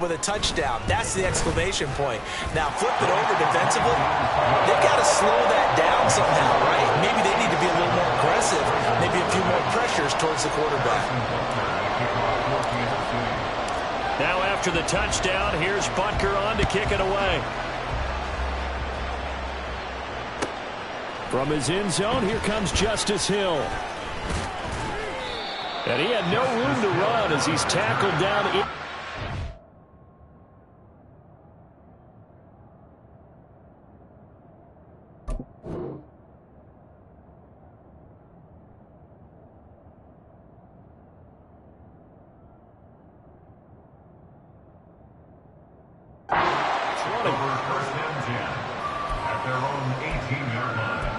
with a touchdown. That's the exclamation point. Now flip it over defensively. They've got to slow that down somehow, right? Maybe they need to be a little more aggressive. Maybe a few more pressures towards the quarterback. Now after the touchdown, here's Butker on to kick it away. From his end zone, here comes Justice Hill. And he had no room to run as he's tackled down. First and 10 at their own 18-yard line.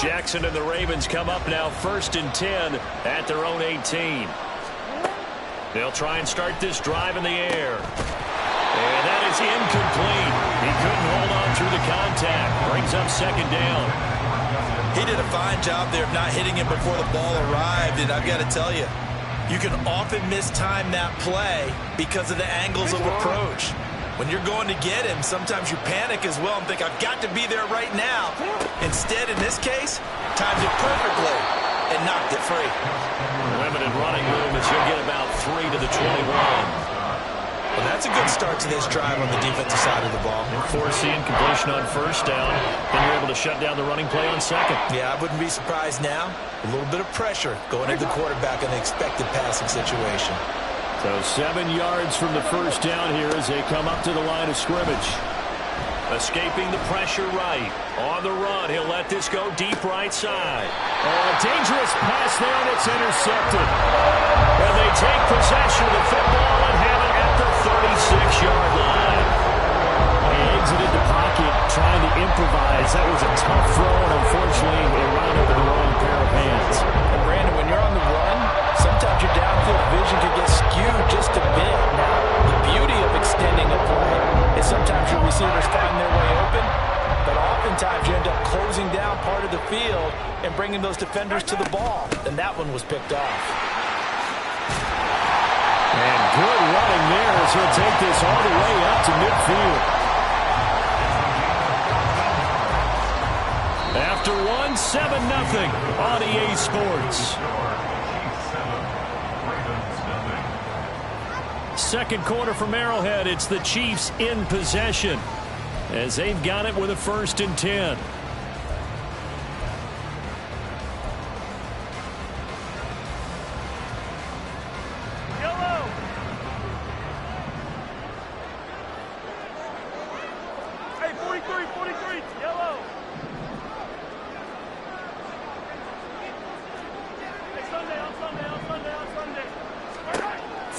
Jackson and the Ravens come up now 1st and 10 at their own 18. They'll try and start this drive in the air. And that is incomplete. He couldn't hold on through the contact. Brings up 2nd down. He did a fine job there of not hitting him before the ball arrived, and I've got to tell you, you can often mistime that play because of the angles of approach. When you're going to get him, sometimes you panic as well and think, I've got to be there right now. Instead, in this case, timed it perfectly and knocked it free. Limited running room as he'll get about 3 to the 21. Well, that's a good start to this drive on the defensive side of the ball. And force the incompletion on 1st down. Then you're able to shut down the running play on 2nd. Yeah, I wouldn't be surprised now. A little bit of pressure going into the quarterback in the expected passing situation. So 7 yards from the 1st down here as they come up to the line of scrimmage. Escaping the pressure right. On the run, he'll let this go deep right side. Oh, a dangerous pass there, and it's intercepted. And they take possession of the football and have it at the 36-yard line. He exited the pocket trying to improvise. That was a tough throw, and unfortunately, it wound up in the wrong pair of hands. And Brandon, when you're on the run, sometimes your downfield vision can get skewed just a bit. Now, the beauty of extending a play is sometimes your receivers find their way open, but oftentimes you end up closing down part of the field and bringing those defenders to the ball. And that one was picked off. And good running there as he'll take this all the way up to midfield. After one, 7-0 on EA Sports. Second quarter from Arrowhead. It's the Chiefs in possession as they've got it with a 1st and 10.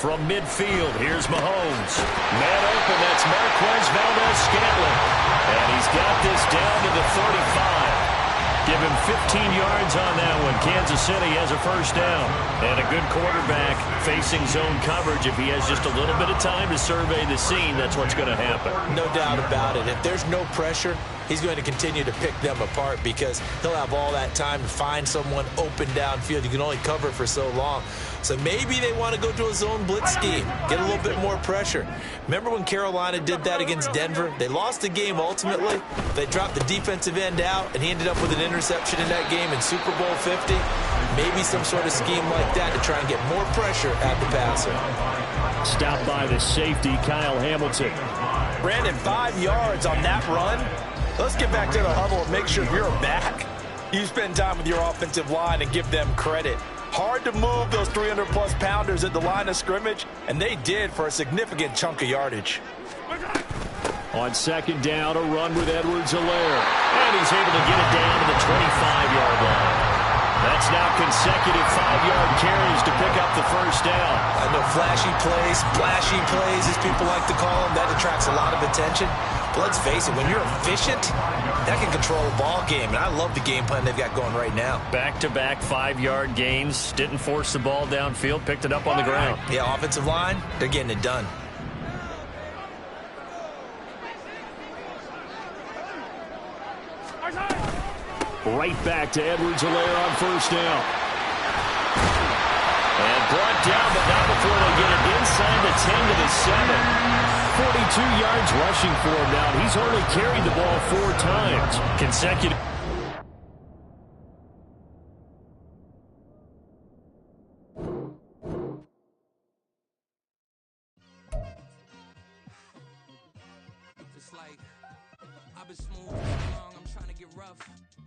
From midfield, here's Mahomes. Man open, that's Marquez Valdez-Scantling. And he's got this down to the 35. Give him 15 yards on that one. Kansas City has a 1st down. And a good quarterback facing zone coverage. If he has just a little bit of time to survey the scene, that's what's going to happen. No doubt about it. If there's no pressure, he's going to continue to pick them apart because he'll have all that time to find someone open downfield. You can only cover for so long. So maybe they want to go to a zone blitz scheme, get a little bit more pressure. Remember when Carolina did that against Denver? They lost the game ultimately. They dropped the defensive end out, and he ended up with an interception in that game in Super Bowl 50. Maybe some sort of scheme like that to try and get more pressure at the passer. Stopped by the safety, Kyle Hamilton. Brandon, 5 yards on that run. Let's get back to the huddle and make sure you're back. You spend time with your offensive line and give them credit. Hard to move those 300-plus pounders at the line of scrimmage, and they did for a significant chunk of yardage. On 2nd down, a run with Edwards-Helaire. And he's able to get it down to the 25-yard line. That's now consecutive 5-yard carries to pick up the 1st down. I know flashy plays, splashy plays, as people like to call them, that attracts a lot of attention. But let's face it, when you're efficient, that can control a ball game. And I love the game plan they've got going right now. Back-to-back 5-yard gains. Didn't force the ball downfield. Picked it up on the ground. Yeah, offensive line, they're getting it done. Right back to Edwards-Helaire on first down. And brought down, but not before they get it inside the 10 to the 7. 42 yards rushing for him now. He's only carried the ball 4 times. Consecutive. It's like, I've been smooth for so long, I'm trying to get rough.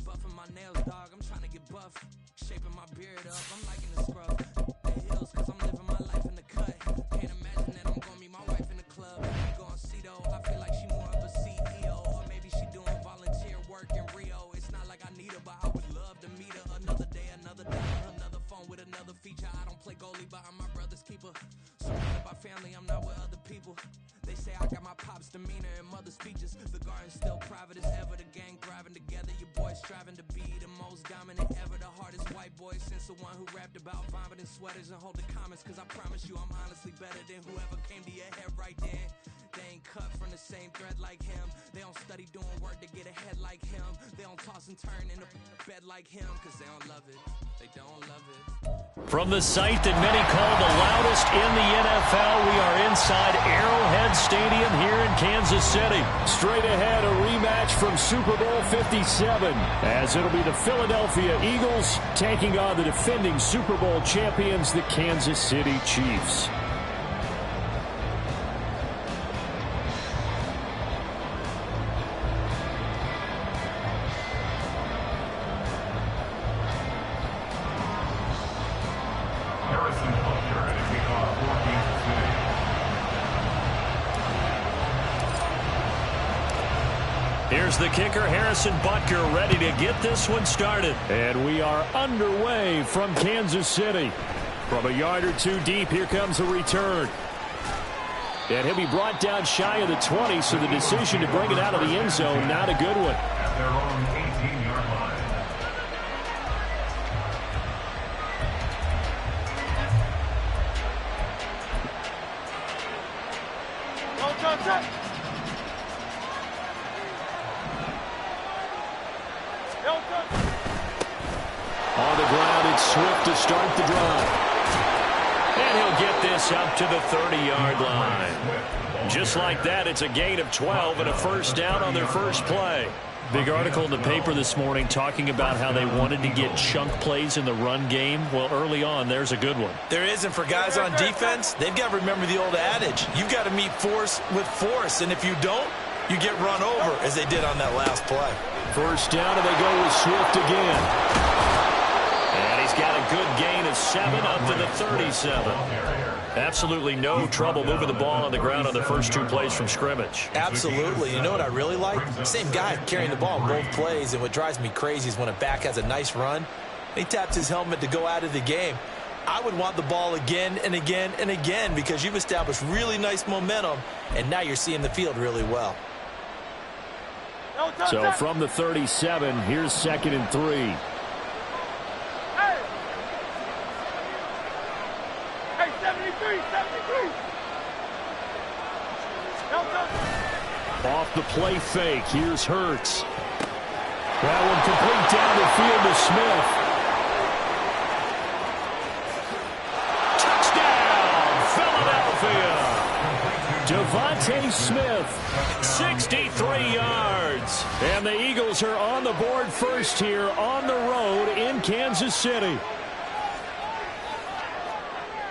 Buffing my nails, dog, I'm trying to get buff. Shaping my beard up, I'm liking the scrub. The hills, cause I'm living my life in the cut. Can't imagine that I'm gonna meet my wife in the club. We gon' see though, I feel like she more of a CEO. Or maybe she doing volunteer work in Rio. It's not like I need her, but I would love to meet her. Another day, another dollar, another phone with another feature. I don't play goalie, but I'm my brother's keeper. Surrounded by family, I'm not with other people. They say I got my pop's demeanor and mother's features. The garden's still private as ever. The gang thriving together. Your boys striving to be the most dominant ever. The hardest white boy since the one who rapped about vomiting sweaters and holding comments. Cause I promise you I'm honestly better than whoever came to your head right then. They ain't cut from the same thread like him. They don't study doing work to get ahead like him. They don't toss and turn in the bed like him. Cause they don't love it. They don't love it. From the site that many call the loudest in the NFL, we are inside Arrowhead Stadium here in Kansas City. Straight ahead, a rematch from Super Bowl 57, as it'll be the Philadelphia Eagles taking on the defending Super Bowl champions, the Kansas City Chiefs. Here's the kicker, Harrison Butker, ready to get this one started. And we are underway from Kansas City. From a yard or two deep, here comes a return. And he'll be brought down shy of the 20, so the decision to bring it out of the end zone, not a good one. At their own 18-yard line. On the ground, it's Swift to start the drive. And he'll get this up to the 30-yard line. Just like that, it's a gain of 12 and a first down on their first play. Big article in the paper this morning talking about how they wanted to get chunk plays in the run game. Well, early on, there's a good one. There is, and for guys on defense, they've got to remember the old adage. You've got to meet force with force, and if you don't, you get run over, as they did on that last play. First down, and they go with Swift again. And he's got a good gain of 7 up to the 37. Absolutely no trouble moving the ball on the ground on the first 2 plays from scrimmage. Absolutely. You know what I really like? Same guy carrying the ball in both plays, and what drives me crazy is when a back has a nice run, he taps his helmet to go out of the game. I would want the ball again and again and again because you've established really nice momentum, and now you're seeing the field really well. So from the 37, here's 2nd and 3. Off the play fake, here's Hurts. That one complete down the field to Smith. Touchdown, Philadelphia. Devontae Smith, 63 yards. And the Eagles are on the board first here on the road in Kansas City.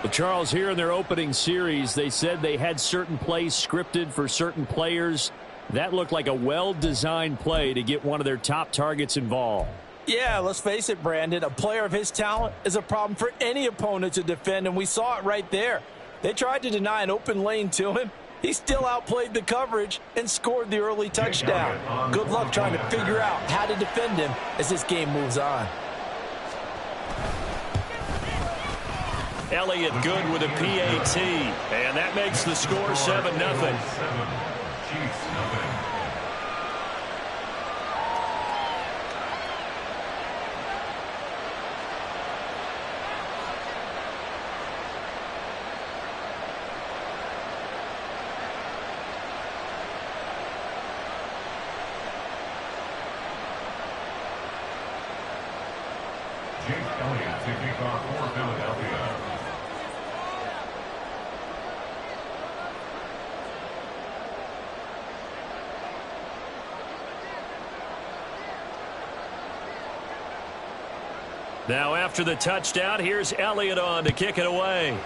Well, Charles, here in their opening series, they said they had certain plays scripted for certain players. That looked like a well-designed play to get one of their top targets involved. Yeah, let's face it, Brandon. A player of his talent is a problem for any opponent to defend, and we saw it right there. They tried to deny an open lane to him. He still outplayed the coverage and scored the early touchdown. Good luck trying to figure out how to defend him as this game moves on. Elliott good with a PAT, and that makes the score 7-0. Chiefs, nothing. Jake Elliott to kick off for Philadelphia. Now after the touchdown, here's Elliott on to kick it away.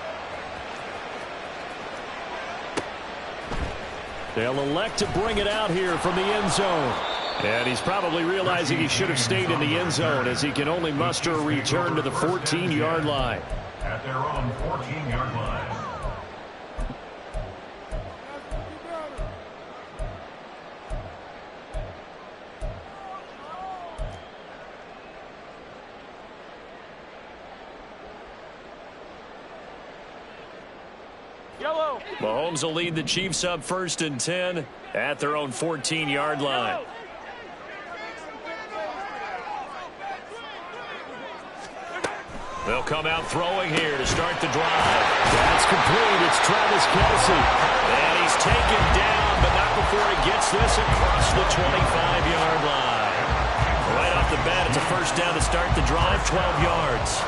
They'll elect to bring it out here from the end zone. And he's probably realizing he should have stayed in the end zone as he can only muster a return to the 14-yard line. At their own 14-yard line. Mahomes will lead the Chiefs up 1st and 10 at their own 14-yard line. They'll come out throwing here to start the drive. That's complete. It's Travis Kelce. And he's taken down, but not before he gets this across the 25-yard line. Right off the bat, it's a first down to start the drive, 12 yards.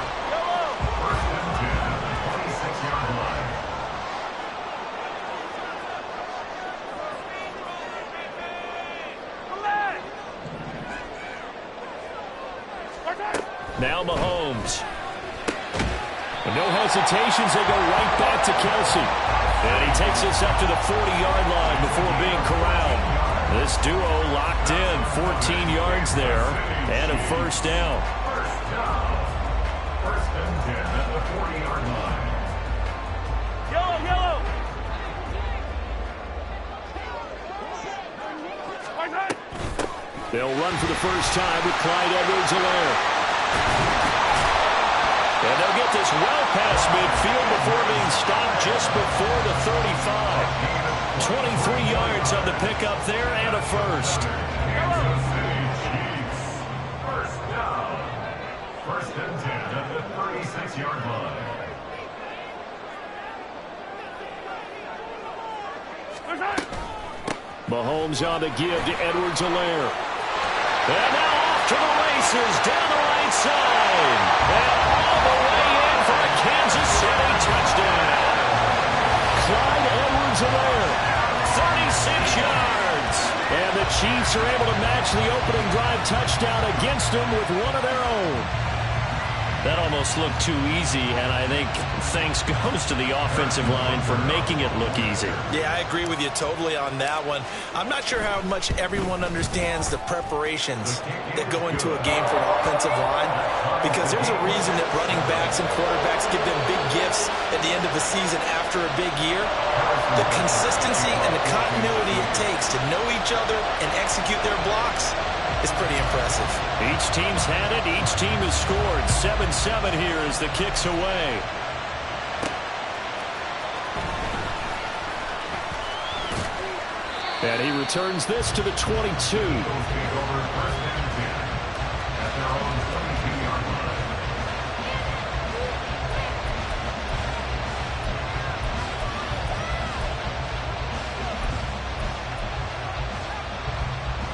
Now Mahomes. No hesitations, they go right back to Kelce. And he takes us up to the 40-yard line before being corralled. This duo locked in, 14 yards there, and a first down. First and 10 at the 40-yard line. Yellow! They'll run for the first time with Clyde Edwards-Helaire. And they'll get this well past midfield before being stopped just before the 35. 23 yards on the pickup there and a first. Kansas City Chiefs. First down. First and 10 at the 36-yard line. Mahomes on to give to Edwards-Helaire. And now off to the races down the right side. And all the way in for a Kansas City touchdown. Clyde Edwards-Helaire, 36 yards. And the Chiefs are able to match the opening drive touchdown against them with one of their own. That almost looked too easy, and I think thanks goes to the offensive line for making it look easy. Yeah, I agree with you totally on that one. I'm not sure how much everyone understands the preparations that go into a game for an offensive line, because there's a reason that running backs and quarterbacks give them big gifts at the end of the season after a big year. The consistency and the continuity it takes to know each other and execute their blocks is pretty impressive. Each team's had it. Each team has scored. 7-7 here as the kick's away. And he returns this to the 22.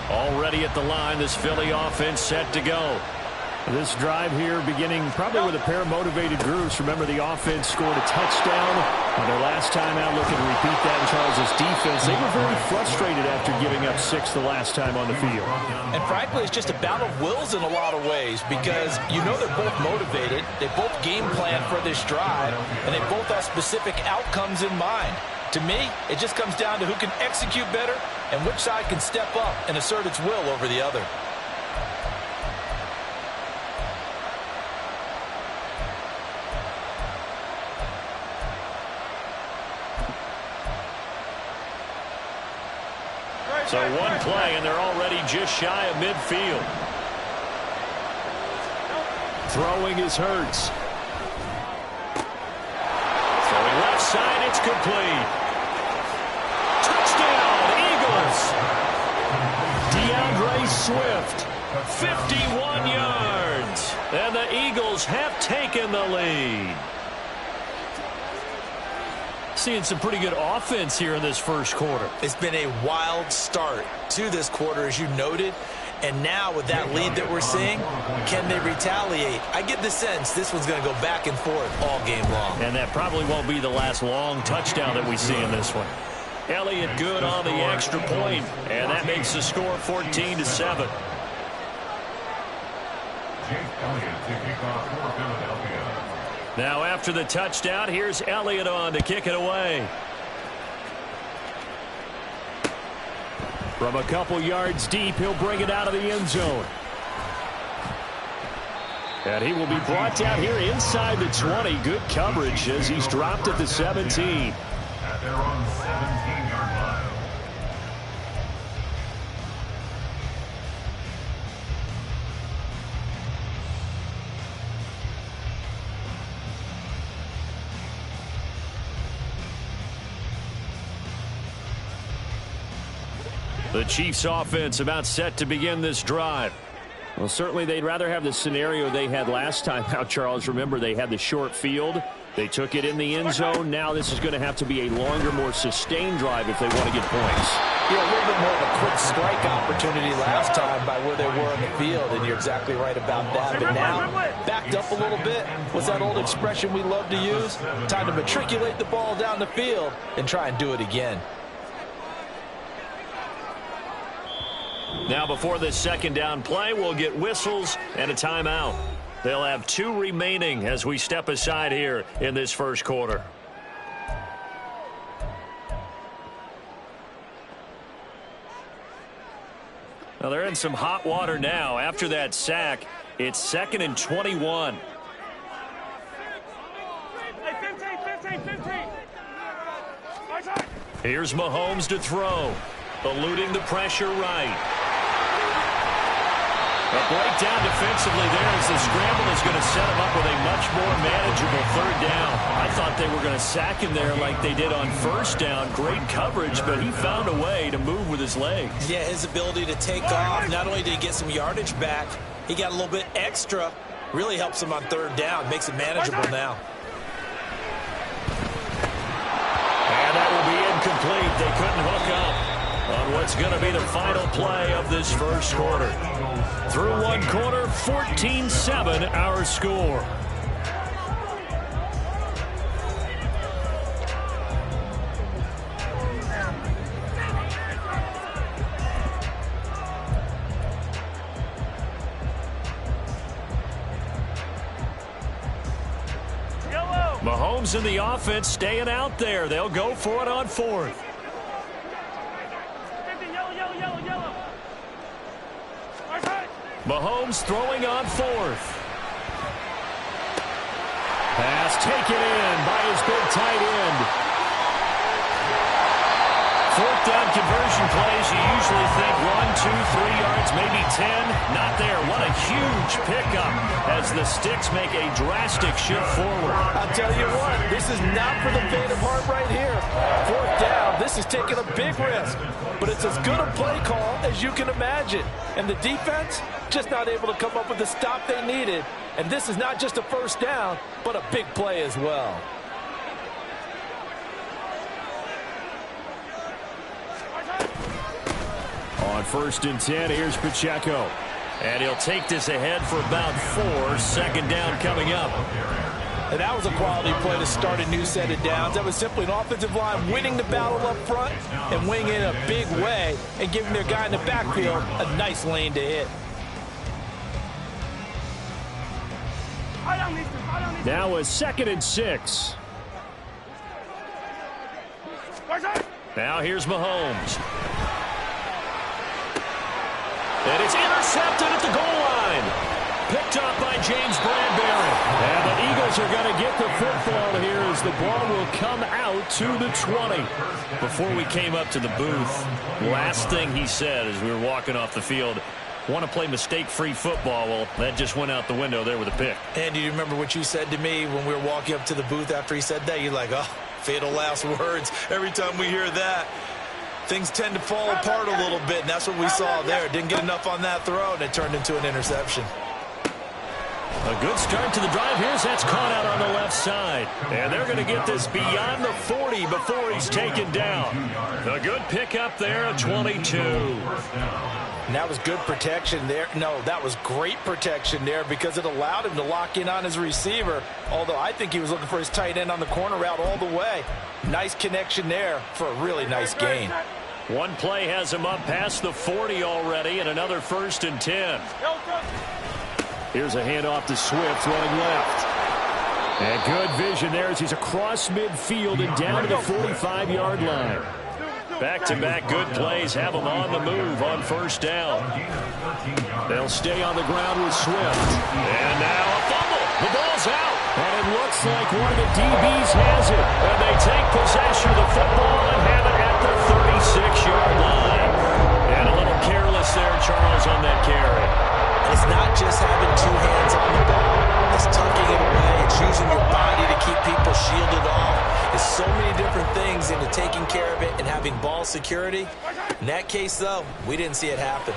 Already at the line, this Philly offense set to go. This drive here beginning probably with a pair of motivated groups. Remember, the offense scored a touchdown on their last time out. Looking to repeat that in Charles' defense. They were very frustrated after giving up 6 the last time on the field. And frankly, it's just a battle of wills in a lot of ways, because you know they're both motivated. They both game plan for this drive, and they both have specific outcomes in mind. To me, it just comes down to who can execute better and which side can step up and assert its will over the other. So one play, and they're already just shy of midfield. Throwing is Hurts. Throwing left side, it's complete. Touchdown, Eagles. DeAndre Swift, 51 yards. And the Eagles have taken the lead. Seeing some pretty good offense here in this first quarter. It's been a wild start to this quarter, as you noted. And now with that lead that we're seeing, can they retaliate? I get the sense this one's going to go back and forth all game long. And that probably won't be the last long touchdown that we see in this one. Elliott good on the extra point, and that makes the score 14-7. Now after the touchdown, here's Elliott on to kick it away. From a couple yards deep, he'll bring it out of the end zone. And he will be brought down here inside the 20. Good coverage as he's dropped at the 17. At their own 17-yard line. The Chiefs offense about set to begin this drive. Well, certainly they'd rather have the scenario they had last time out, Charles. Remember, they had the short field. They took it in the end zone. Now this is going to have to be a longer, more sustained drive if they want to get points. Yeah, a little bit more of a quick strike opportunity last time by where they were on the field, and you're exactly right about that. But now, backed up a little bit. What's that old expression we love to use? Time to matriculate the ball down the field and try and do it again. Now before this second down play, we'll get whistles and a timeout. They'll have 2 remaining as we step aside here in this first quarter. Now they're in some hot water now. After that sack, it's 2nd and 21. 15. Here's Mahomes to throw. Eluding the pressure right. A breakdown defensively there as the scramble is going to set him up with a much more manageable third down. I thought they were going to sack him there like they did on first down. Great coverage, but he found a way to move with his legs. Yeah, his ability to take off, not only did he get some yardage back, he got a little bit extra. Really helps him on third down, makes it manageable now. And that will be incomplete. They couldn't hook up on what's going to be the final play of this first quarter. Through one quarter, 14-7 our score. Mahomes and the offense staying out there. They'll go for it on 4th. Mahomes throwing on 4th. Pass taken in by his big tight end. 4th down conversion plays, you usually think 1, 2, 3 yards, maybe 10. Not there. What a huge pickup as the Sticks make a drastic shift forward. I'll tell you what, this is not for the faint of heart right here. 4th down, this is taking a big risk. But it's as good a play call as you can imagine. And the defense just not able to come up with the stop they needed. And this is not just a first down, but a big play as well. On 1st and 10, here's Pacheco. And he'll take this ahead for about 4. 2nd down coming up. And that was a quality play to start a new set of downs. That was simply an offensive line winning the battle up front and winning in a big way and giving their guy in the backfield a nice lane to hit. Now a 2nd and 6. Now here's Mahomes. And it's intercepted at the goal line. Picked up by James Bradbury. And the Eagles are going to get the football here as the ball will come out to the 20. Before we came up to the booth, last thing he said as we were walking off the field, want to play mistake-free football. Well, that just went out the window there with a pick. And do you remember what you said to me when we were walking up to the booth after he said that? You're like, oh, fatal last words. Every time we hear that, things tend to fall apart a little bit, and that's what we saw there. Didn't get enough on that throw, and it turned into an interception. A good start to the drive. Here's that's caught out on the left side. And they're going to get this beyond the 40 before he's taken down. A good pickup there at 22. And that was good protection there. No, that was great protection there because it allowed him to lock in on his receiver, although I think he was looking for his tight end on the corner route all the way. Nice connection there for a really nice gain. One play has him up past the 40 already, and another 1st and 10. Here's a handoff to Swift running left. And good vision there as he's across midfield and down to the 45-yard line. Back-to-back good plays have him on the move on 1st down. They'll stay on the ground with Swift. And now a fumble. The ball's out. And it looks like one of the DBs has it. And they take possession of the football and have it at the 36-yard line. And a little careless there, Charles, on that carry. It's not just having 2 hands on the ball. It's tucking it away. It's using your body to keep people shielded off. There's so many different things into taking care of it and having ball security. In that case, though, we didn't see it happen.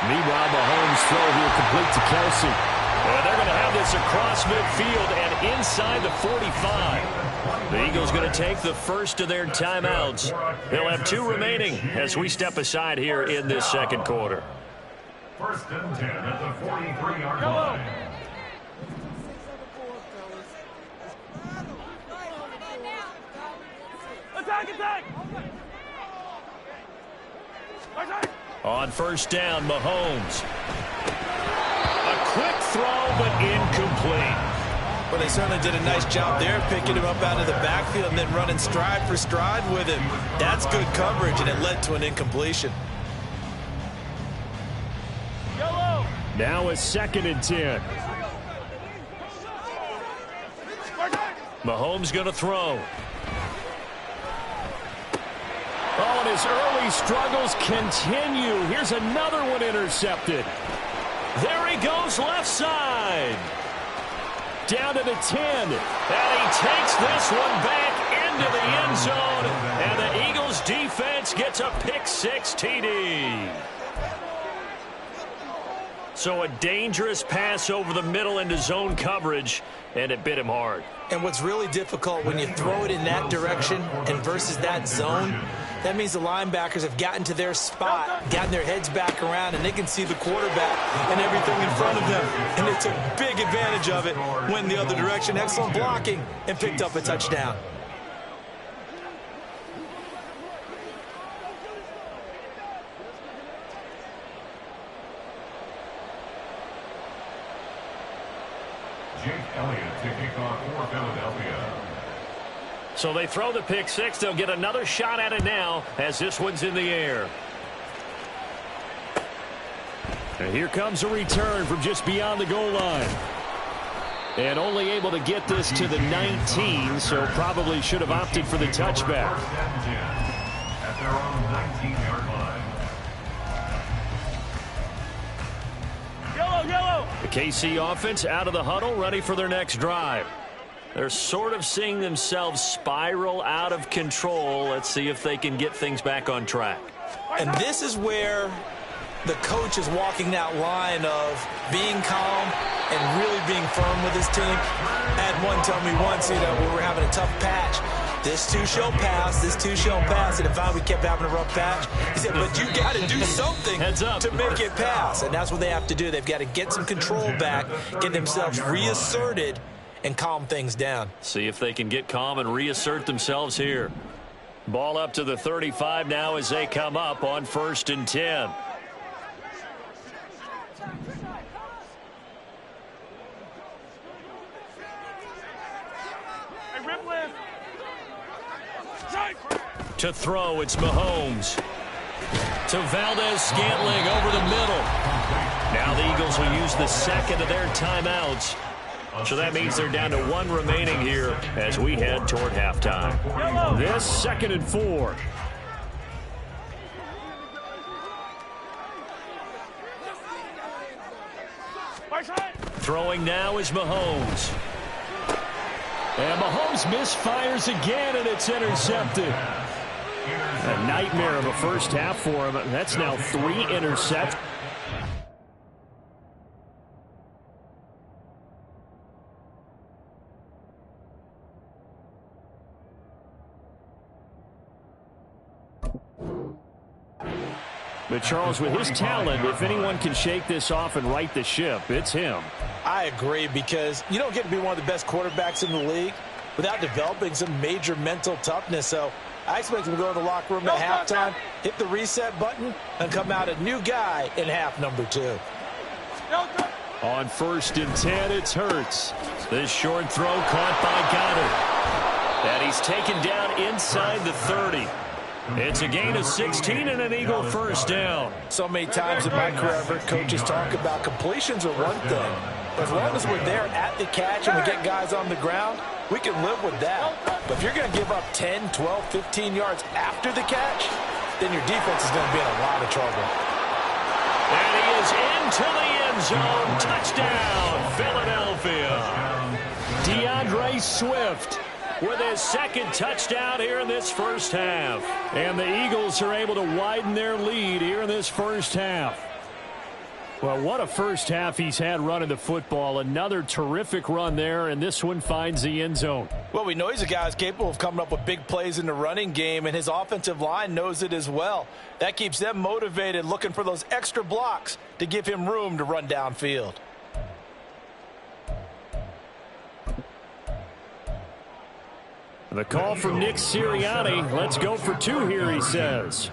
Meanwhile, Mahomes throw here complete to Kelsey. And they're going to have this across midfield and inside the 45. The Eagles going to take the first of their timeouts. They'll have 2 remaining as we step aside here in this second quarter. 1st and 10 at the 43-yard line. Attack! On 1st down, Mahomes. A quick throw, but incomplete. Well, they certainly did a nice job there, picking him up out of the backfield and then running stride for stride with him. That's good coverage, and it led to an incompletion. Now a 2nd and 10. Mahomes going to throw. Oh, and his early struggles continue. Here's another one intercepted. There he goes left side. Down to the 10. And he takes this one back into the end zone. And the Eagles defense gets a pick-6 TD. So a dangerous pass over the middle into zone coverage, and it bit him hard. And what's really difficult when you throw it in that direction and versus that zone, that means the linebackers have gotten to their spot, gotten their heads back around, and they can see the quarterback and everything in front of them. And they took big advantage of it, went the other direction, excellent blocking, and picked up a touchdown. Jake Elliott to kick off for Philadelphia. So they throw the pick-6. They'll get another shot at it now as this one's in the air. And here comes a return from just beyond the goal line. And only able to get this to the 19, so probably should have opted for the touchback. 1st and 10 at their own 19-yard line. Yellow! The KC offense out of the huddle, ready for their next drive. They're sort of seeing themselves spiral out of control. Let's see if they can get things back on track. And this is where the coach is walking that line of being calm and really being firm with his team. I had one tell me once, we were having a tough patch. This two shall pass, and if we kept having a rough patch, he said, but you got to do something to make it pass. And that's what they have to do. They've got to get some control back, get themselves reasserted, and calm things down. See if they can get calm and reassert themselves here. Ball up to the 35 now as they come up on 1st and 10. To throw, it's Mahomes. To Valdez-Scantling over the middle. Now the Eagles will use the 2nd of their timeouts. So that means they're down to 1 remaining here as we head toward halftime. This 2nd and 4. Throwing now is Mahomes. And Mahomes misfires again, and it's intercepted. A nightmare of a first half for him. That's now 3 interceptions. But, Charles, with his talent, if anyone can shake this off and right the ship, it's him. I agree, because you don't get to be one of the best quarterbacks in the league without developing some major mental toughness. So I expect him to go to the locker room at halftime, hit the reset button, and come out a new guy in half number 2. On 1st and 10, it's Hurts. This short throw caught by Goddard. And he's taken down inside the 30. It's a gain of 16 and an Eagle first down. So many times in my career, I've heard coaches talk about completions are one thing. But as long as we're there at the catch and we get guys on the ground, we can live with that. But if you're going to give up 10, 12, 15 yards after the catch, then your defense is going to be in a lot of trouble. And he is into the end zone. Touchdown, Philadelphia. DeAndre Swift with his 2nd touchdown here in this first half. And the Eagles are able to widen their lead here in this first half. Well, what a first half he's had running the football. Another terrific run there, and this one finds the end zone. Well, we know he's a guy who's capable of coming up with big plays in the running game, and his offensive line knows it as well. That keeps them motivated, looking for those extra blocks to give him room to run downfield. The call from Nick Sirianni. Let's go for 2 here, he says.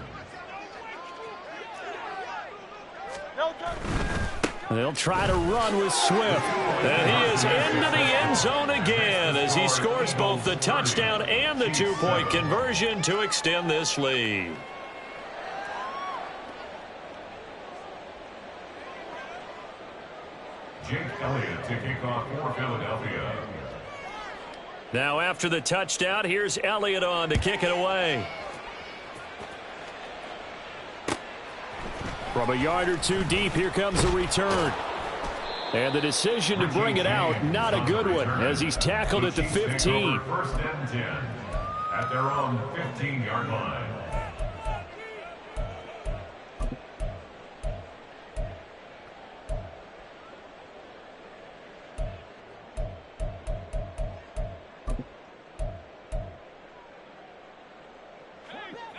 They'll try to run with Swift. And he is into the end zone again as he scores both the touchdown and the 2-point conversion to extend this lead. Jake Elliott to kick off for Philadelphia. Now after the touchdown, here's Elliott on to kick it away. From a yard or 2 deep, here comes the return. And the decision to bring it out, not a good one, as he's tackled at the 15. 1st and 10 at their own 15-yard line.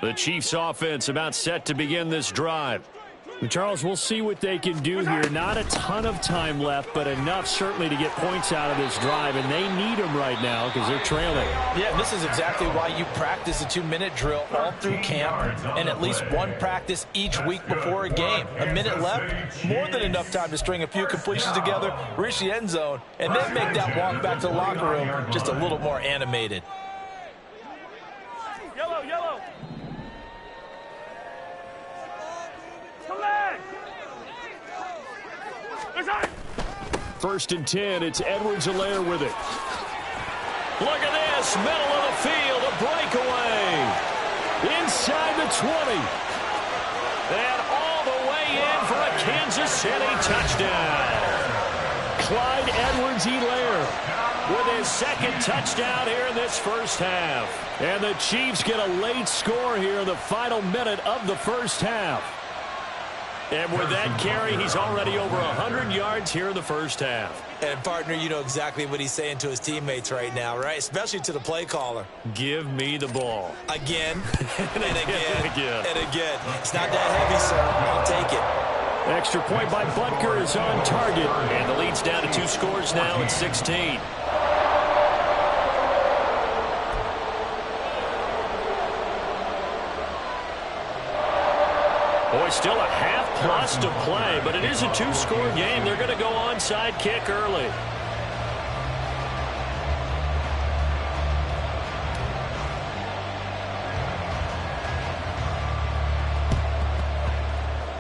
The Chiefs offense about set to begin this drive. Charles, we'll see what they can do here. Not a ton of time left, but enough certainly to get points out of this drive, and they need them right now because they're trailing. Yeah, this is exactly why you practice a 2-minute drill all through camp and at least one practice each week before a game. A minute left, more than enough time to string a few completions together, reach the end zone, and then make that walk back to the locker room just a little more animated. Yellow, yellow. 1st and 10, it's Edwards-Helaire with it. Look at this, middle of the field, a breakaway. Inside the 20. And all the way in for a Kansas City touchdown. Clyde Edwards-Helaire with his 2nd touchdown here in this first half. And the Chiefs get a late score here in the final minute of the first half. And with that carry, he's already over 100 yards here in the first half. And, partner, you know exactly what he's saying to his teammates right now, right? Especially to the play caller. Give me the ball. Again, and again, and again. and again. It's not that heavy, sir. I'll take it. Extra point by Butker is on target. And the lead's down to 2 scores now at 16. Boy, still a half-plus to play, but it is a 2-score game. They're going to go onside kick early.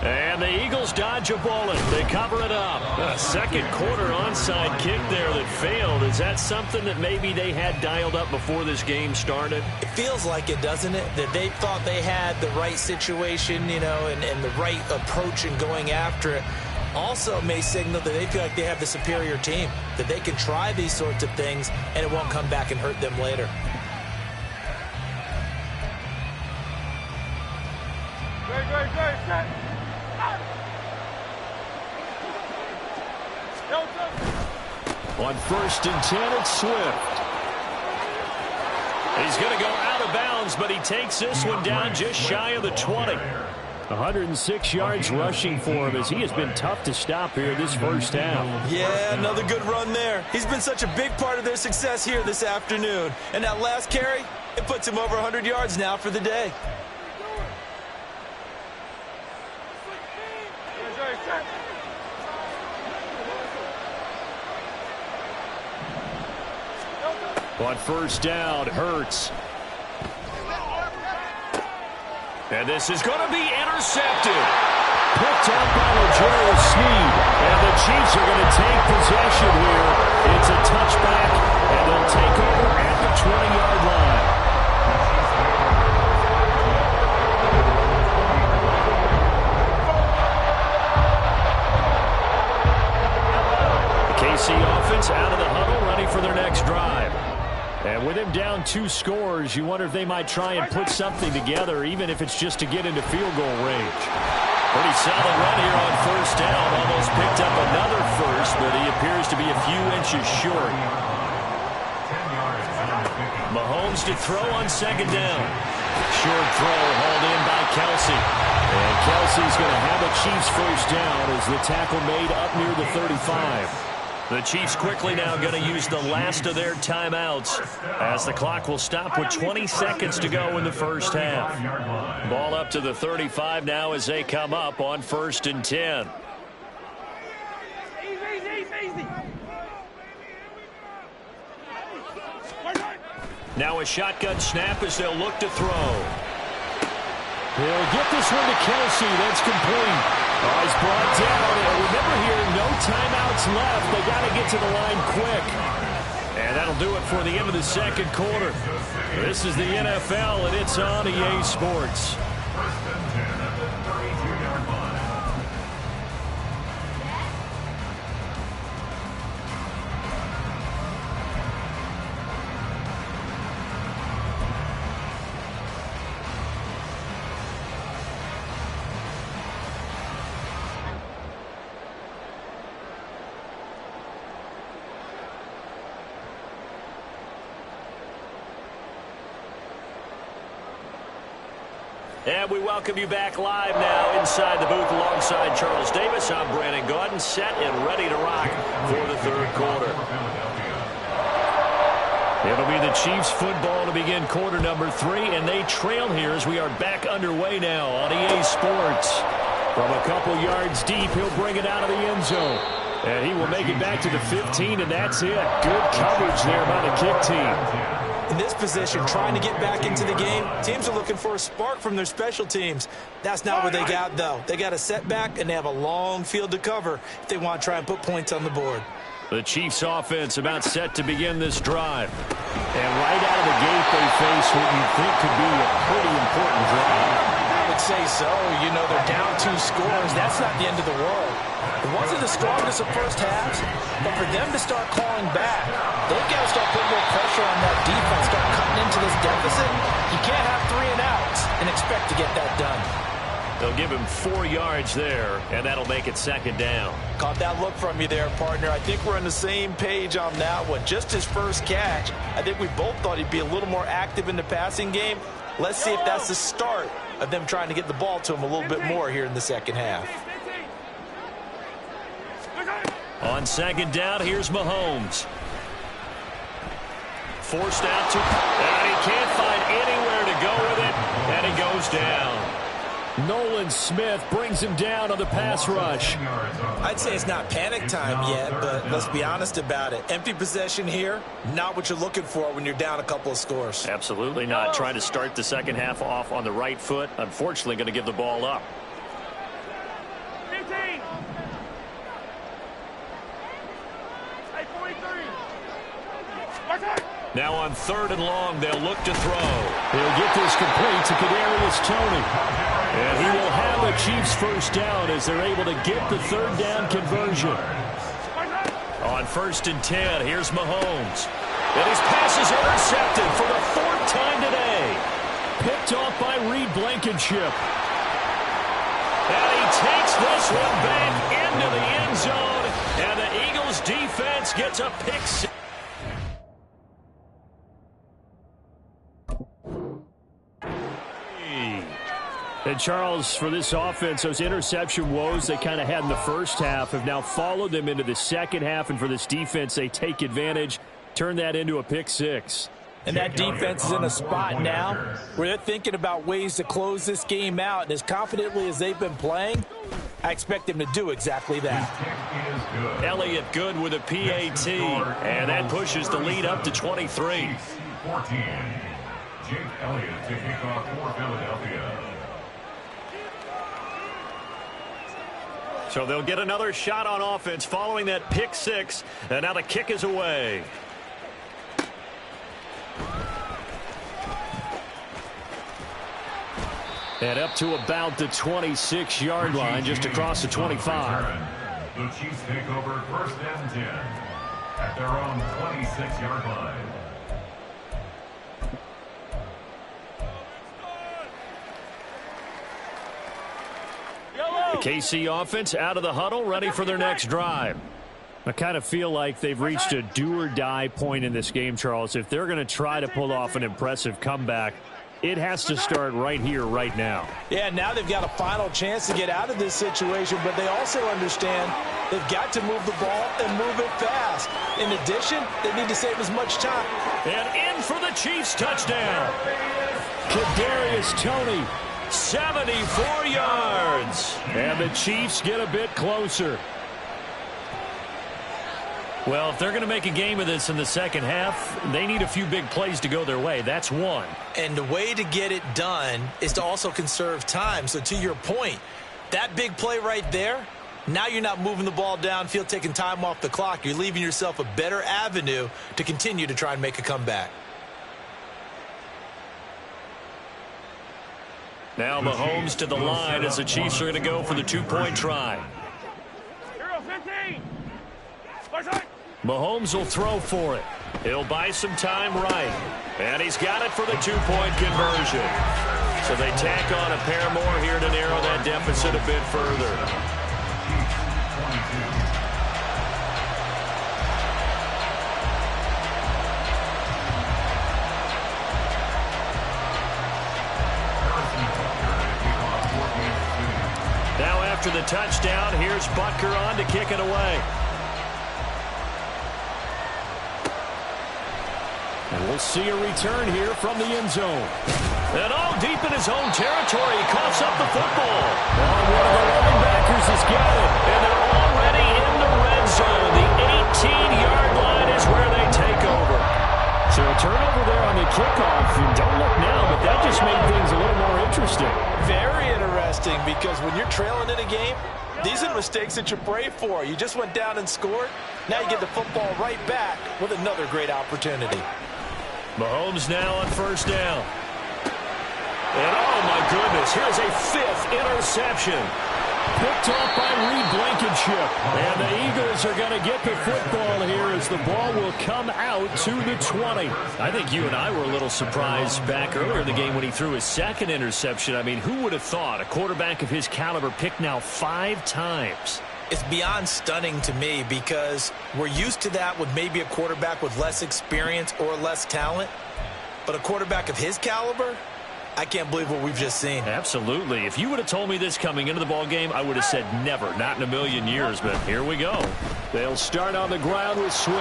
And the Eagles dodge a bullet. They cover it up. A second quarter onside kick there that failed. Is that something that maybe they had dialed up before this game started? It feels like it, doesn't it? That they thought they had the right situation, you know, and the right approach in going after it. Also may signal that they feel like they have the superior team, that they can try these sorts of things and it won't come back and hurt them later. Great, set. On 1st and 10, it's Swift. He's going to go out of bounds, but he takes this one down just shy of the 20. 106 yards rushing for him as he has been tough to stop here this first half. Yeah, another good run there. He's been such a big part of their success here this afternoon. And that last carry, it puts him over 100 yards now for the day. On first down, Hurts. And this is going to be intercepted. Picked up by L'Jarius Sneed. And the Chiefs are going to take possession here. It's a touchback, and they'll take over at the 20-yard line. The KC offense out of the huddle, ready for their next drive. And with him down 2 scores, you wonder if they might try and put something together, even if it's just to get into field goal range. Pretty solid run here on first down. Almost picked up another first, but he appears to be a few inches short. Mahomes to throw on second down. Short throw hauled in by Kelsey. And Kelsey's going to have a Chiefs first down as the tackle made up near the 35. The Chiefs quickly now going to use the last of their timeouts as the clock will stop with 20 seconds to go in the first half. Ball up to the 35 now as they come up on 1st and 10. Now a shotgun snap as they'll look to throw. He'll get this one to Kelsey. That's complete. He's brought down. And remember here, no timeouts left. They got to get to the line quick. And that'll do it for the end of the second quarter. This is the NFL, and it's on EA Sports. And we welcome you back live now inside the booth alongside Charles Davis. I'm Brandon Gaudin, set and ready to rock for the third quarter. It'll be the Chiefs football to begin quarter number 3, and they trail here as we are back underway now on EA Sports. From a couple yards deep, he'll bring it out of the end zone. And he will make it back to the 15, and that's it. Good coverage there by the kick team. In this position, trying to get back into the game, teams are looking for a spark from their special teams. That's not what they got, though. They got a setback, and they have a long field to cover if they want to try and put points on the board. The Chiefs offense about set to begin this drive. And right out of the gate, they face what you think could be a pretty important drive. I would say so. You know, they're down 2 scores. That's not the end of the world. It wasn't the strongest of first halves, but for them to start clawing back, they've got to start putting more pressure on that defense, start cutting into this deficit. You can't have 3 and outs and expect to get that done. They'll give him 4 yards there, and that'll make it second down. Caught that look from you there, partner. I think we're on the same page on that one. Just his first catch, I think we both thought he'd be a little more active in the passing game. Let's see if that's the start of them trying to get the ball to him a little bit more here in the second half. On second down, here's Mahomes. Forced out to, and he can't find anywhere to go with it, and he goes down. Nolan Smith brings him down on the pass rush. I'd say it's not panic time yet, but let's be honest about it. Empty possession here, not what you're looking for when you're down a couple of scores. Absolutely not. Trying to start the second half off on the right foot. Unfortunately, going to give the ball up. 15. Hey, 43. Now on 3rd and long, they'll look to throw. He'll get this complete to Kadarius Toney. And he will have a Chiefs first down as they're able to get the 3rd down conversion. On 1st and 10, here's Mahomes. And his pass is intercepted for the 4th time today. Picked off by Reed Blankenship. And he takes this one back into the end zone. And the Eagles defense gets a pick six. And Charles, for this offense, those interception woes they kind of had in the first half have now followed them into the second half. And for this defense, they take advantage, turn that into a pick six. And that defense is in a spot now where they're thinking about ways to close this game out. And as confidently as they've been playing, I expect them to do exactly that. Elliott good with a PAT, and that pushes the lead up to 23. 14. Jake Elliott to kick off for Philadelphia. So they'll get another shot on offense following that pick six, and now the kick is away. And up to about the 26-yard line, just across the 25. The Chiefs take over 1st and 10 at their own 26-yard line. The KC offense out of the huddle, ready for their next drive. I kind of feel like they've reached a do-or-die point in this game, Charles. If they're going to try to pull off an impressive comeback, it has to start right here, right now. Yeah, now they've got a final chance to get out of this situation, but they also understand they've got to move the ball and move it fast. In addition, they need to save as much time. And in for the Chiefs touchdown. Kadarius Toney, 74 yards. And the Chiefs get a bit closer. Well, if they're going to make a game of this in the second half, they need a few big plays to go their way. That's one. And the way to get it done is to also conserve time. So to your point, that big play right there, now you're not moving the ball downfield, taking time off the clock. You're leaving yourself a better avenue to continue to try and make a comeback. Now Mahomes to the line as the Chiefs are going to go for the two-point try. 15. Mahomes will throw for it. He'll buy some time right. And he's got it for the two-point conversion. So they tack on a pair more here to narrow that deficit a bit further. Now after the touchdown, here's Butker on to kick it away. And we'll see a return here from the end zone. And all deep in his own territory, he coughs up the football. Oh, one of the linebackers has got it. And they're already in the red zone. The 18-yard line is where they take over. So a turnover there on the kickoff. And don't look now, but that just made things a little more interesting. Very interesting, because when you're trailing in a game, these are the mistakes that you pray for. You just went down and scored. Now you get the football right back with another great opportunity. Mahomes now on first down. And oh my goodness, here's a 5th interception. Picked off by Reed Blankenship. And the Eagles are going to get the football here as the ball will come out to the 20. I think you and I were a little surprised back earlier in the game when he threw his 2nd interception. I mean, who would have thought a quarterback of his caliber picked now 5 times? It's beyond stunning to me, because we're used to that with maybe a quarterback with less experience or less talent. But a quarterback of his caliber, I can't believe what we've just seen. Absolutely. If you would have told me this coming into the ball game, I would have said never, not in a million years. But here we go. They'll start on the ground with Swift.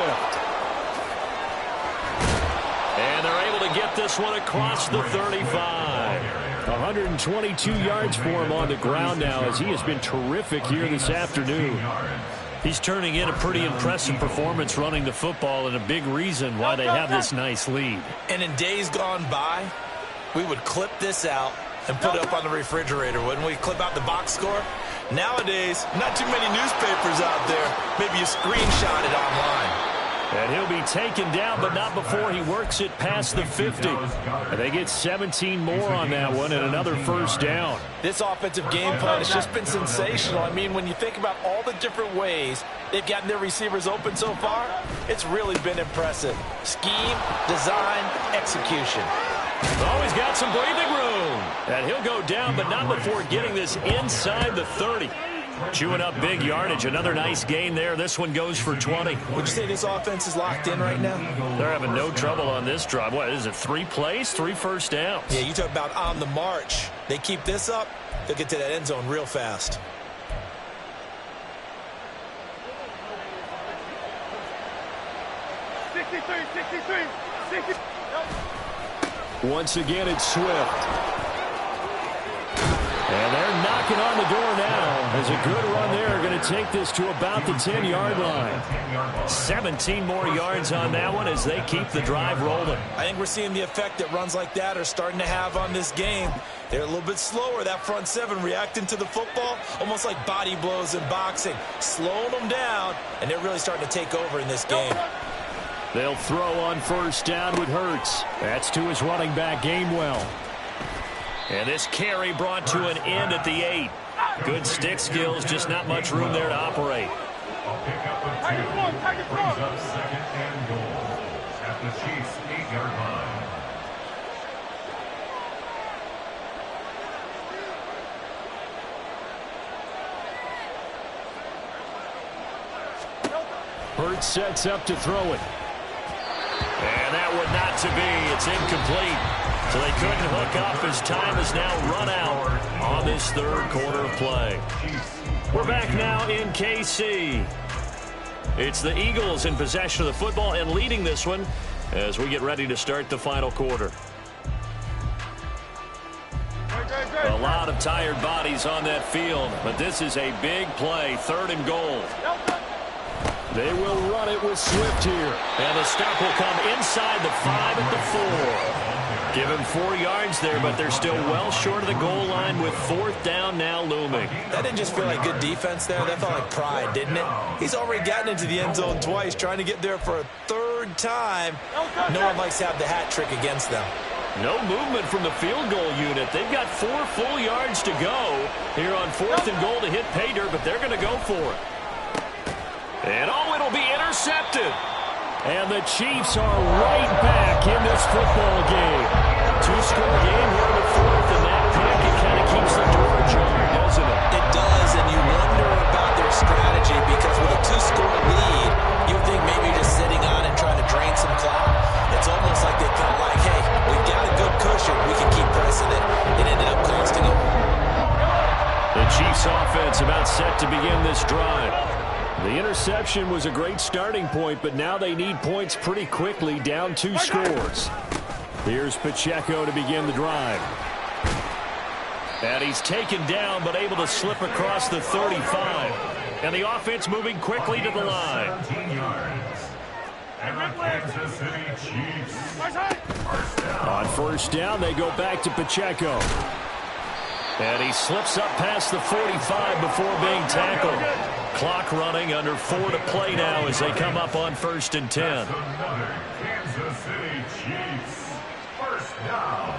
And they're able to get this one across the 35. 122 yards for him on the ground now, as he has been terrific here this afternoon. He's turning in a pretty impressive performance running the football, and a big reason why they have this nice lead. And in days gone by, we would clip this out and put it up on the refrigerator, wouldn't we? Clip out the box score. Nowadays, not too many newspapers out there. Maybe you screenshot it online. And he'll be taken down, but not before he works it past the 50. And they get 17 more on that one and another first down. This offensive game plan has just been sensational. I mean, when you think about all the different ways they've gotten their receivers open so far, it's really been impressive. Scheme, design, execution. Always got some breathing room. And he'll go down, but not before getting this inside the 30. Chewing up big yardage. Another nice gain there. This one goes for 20. Would you say this offense is locked in right now? They're having no trouble on this drive. What is it, 3 plays, 3 first downs? Yeah, you talk about on the march. They keep this up, they'll get to that end zone real fast. Once again, it's Swift. And they're knocking on the door now. There's a good run there. Going to take this to about the 10-yard line. 17 more yards on that one as they keep the drive rolling. I think we're seeing the effect that runs like that are starting to have on this game. They're a little bit slower, that front seven, reacting to the football, almost like body blows in boxing, slowing them down, and they're really starting to take over in this game. They'll throw on first down with Hurts. That's to his running back, Gainwell. And this carry brought to an end at the 8. Good stick skills, just not much room there to operate. I'll pick up a 2. Brings up 2nd and goal at the Chiefs' 8-yard line. Hurts sets up to throw it. And that would not to be. It's incomplete. So they couldn't hook up as time has now run out on this third quarter of play. We're back now in KC. It's the Eagles in possession of the football and leading this one as we get ready to start the final quarter. A lot of tired bodies on that field, but this is a big play, 3rd and goal. They will run it with Swift here. And the stop will come inside the 5 at the 4. Give him 4 yards there, but they're still well short of the goal line with 4th down now looming. That didn't just feel like good defense there. That felt like pride, didn't it? He's already gotten into the end zone twice, trying to get there for a 3rd time. No one likes to have the hat trick against them. No movement from the field goal unit. They've got 4 full yards to go here on 4th and goal to hit pay dirt, but they're going to go for it. And oh, it'll be intercepted. And the Chiefs are right back in this football game. 2-score game here in the 4th, and that pick, it kind of keeps the door ajar, doesn't it? It does, and you wonder about their strategy because with a 2-score lead, you think maybe just sitting on and trying to drain some clock. It's almost like they felt like, hey, we've got a good cushion. We can keep pressing it. It ended up costing them. The Chiefs offense about set to begin this drive. The interception was a great starting point, but now they need points pretty quickly, down 2 scores. Here's Pacheco to begin the drive. And he's taken down, but able to slip across the 35. And the offense moving quickly to the line. 17 yards. And the Kansas City Chiefs. First down. On first down, they go back to Pacheco. And he slips up past the 45 before being tackled. Clock running, under 4 to play now as they come up on 1st and 10. That's another Kansas City Chiefs. First down.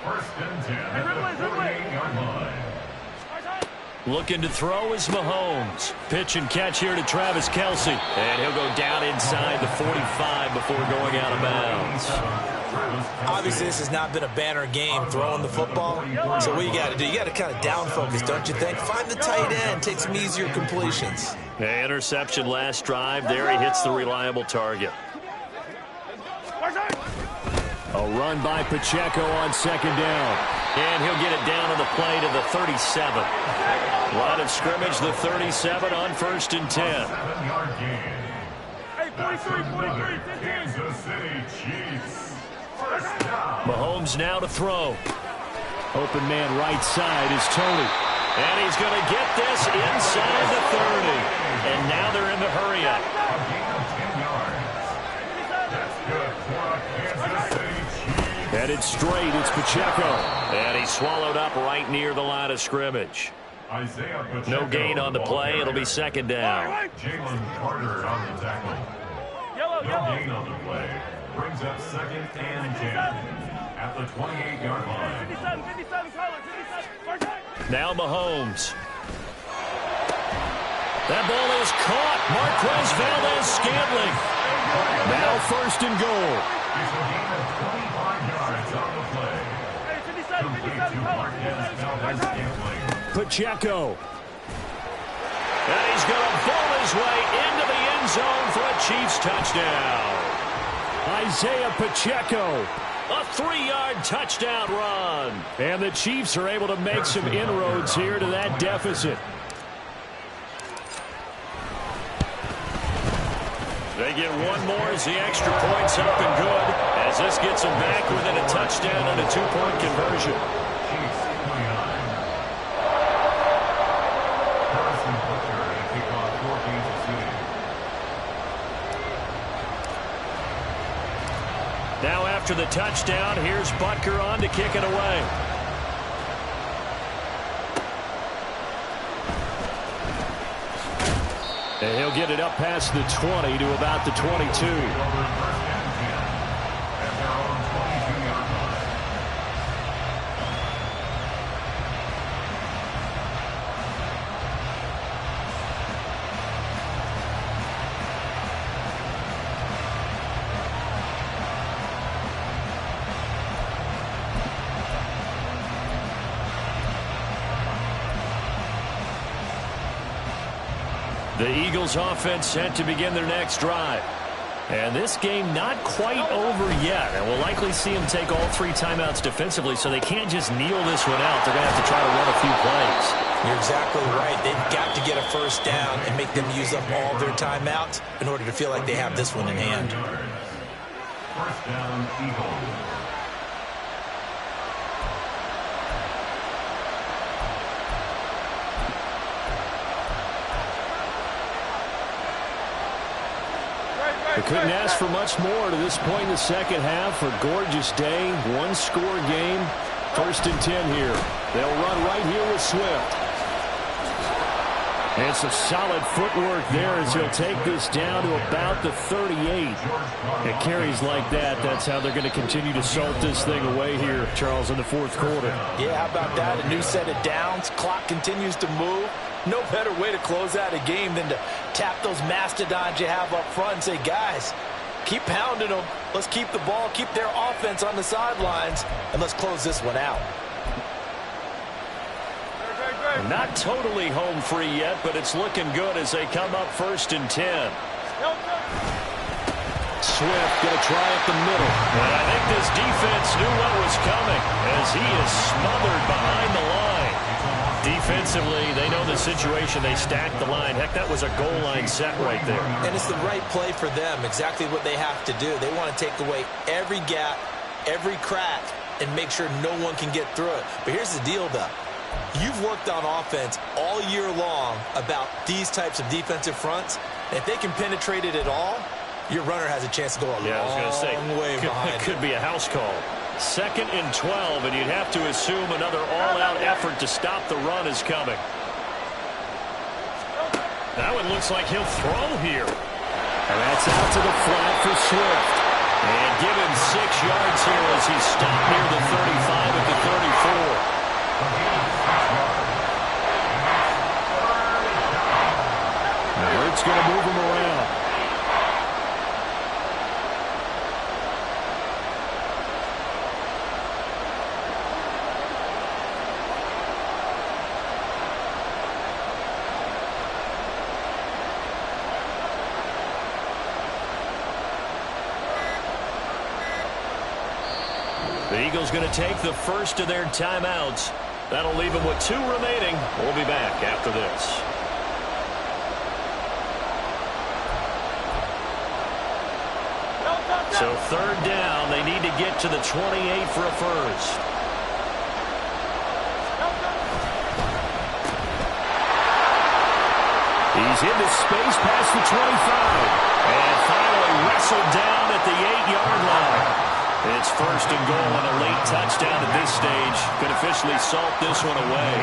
1st and 10 at the 48-yard line. Looking to throw is Mahomes. Pitch and catch here to Travis Kelce. And he'll go down inside the 45 before going out of bounds. Obviously, this has not been a banner game throwing the football. So what you got to do, you got to kind of down focus, don't you think? Find the tight end, take some easier completions. Interception last drive. There he hits the reliable target. A run by Pacheco on 2nd down. And he'll get it down on the play to the 37. Line of scrimmage, the 37 on 1st and 10. 7-yard gain. Hey, 43, Kansas City Chiefs. First down. Mahomes now to throw. Open man right side is Tony. And he's going to get this inside the 30. And now they're in the hurry up. A gain of 10 yards. That's good for a Kansas City Chiefs. Headed straight, it's Pacheco. And he's swallowed up right near the line of scrimmage. Isaiah Pacheco. No gain on the play. It'll be 2nd down. Jalen Carter on the tackle. No gain on the play. Brings up 2nd and 10 at the 28-yard line. Now Mahomes. That ball is caught. Marquez Valdez-Scantling. Now 1st and goal. It's a gain of 25 yards on the play. Complete to Marquez Valdez-Scantling. Pacheco. And he's going to bowl his way into the end zone for a Chiefs touchdown. Isaiah Pacheco, a 3-yard touchdown run. And the Chiefs are able to make some inroads here to that deficit. They get one more as the extra point's up and good, as this gets them back within a touchdown and a 2-point conversion. Chiefs 29. Harrison Butker to kick off 14th seating. Now after the touchdown, here's Butker on to kick it away. And he'll get it up past the 20 to about the 22. The Eagles offense set to begin their next drive. And this game not quite over yet. And we'll likely see them take all 3 timeouts defensively, so they can't just kneel this one out. They're going to have to try to run a few plays. You're exactly right. They've got to get a first down and make them use up all their timeouts in order to feel like they have this one in hand. First down, Eagles. They couldn't ask for much more to this point in the second half. A gorgeous day, 1-score game. 1st and 10 here. They'll run right here with Swift. And some solid footwork there as he'll take this down to about the 38. It carries like that. That's how they're going to continue to salt this thing away here, Charles, in the 4th quarter. Yeah, how about that? A new set of downs. Clock continues to move. No better way to close out a game than to tap those mastodons you have up front and say, guys, keep pounding them. Let's keep the ball, keep their offense on the sidelines, and let's close this one out. Not totally home free yet, but it's looking good as they come up 1st and 10. Swift going to try up the middle. And I think this defense knew what was coming as he is smothered behind the line. Defensively, they know the situation. They stacked the line. Heck, that was a goal line set right there. And it's the right play for them, exactly what they have to do. They want to take away every gap, every crack, and make sure no one can get through it. But here's the deal, though. You've worked on offense all year long about these types of defensive fronts. And if they can penetrate it at all, your runner has a chance to go a long way behind. It could be a house call. 2nd and 12, and you'd have to assume another all-out effort to stop the run is coming. That one looks like he'll throw here. And that's out to the flat for Swift. And give him 6 yards here as he's stopped near the 35 at the 34. Hurts going to move him around. The Eagles going to take the first of their timeouts. That'll leave them with 2 remaining. We'll be back after this. So 3rd down, they need to get to the 28 for a first. He's into space past the 25. And finally wrestled down at the 8-yard line. It's 1st and goal and a late touchdown at this stage. Could officially salt this one away.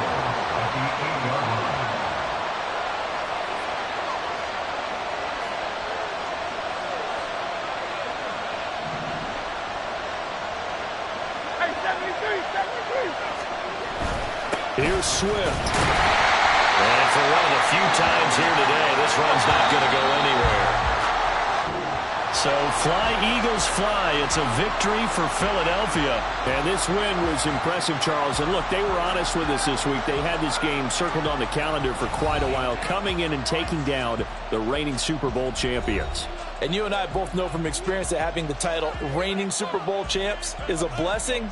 Here's Swift. And for one of the few times here today, this run's not going to go anywhere. So fly, Eagles, fly. It's a victory for Philadelphia. And this win was impressive, Charles. And look, they were honest with us this week. They had this game circled on the calendar for quite a while, coming in and taking down the reigning Super Bowl champions. And you and I both know from experience that having the title reigning Super Bowl champs is a blessing,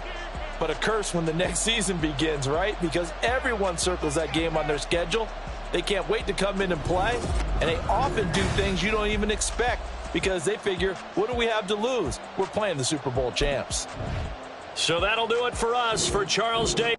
but a curse when the next season begins, right? Because everyone circles that game on their schedule. They can't wait to come in and play, and they often do things you don't even expect because they figure, what do we have to lose? We're playing the Super Bowl champs. So that'll do it for us. For Charles Day.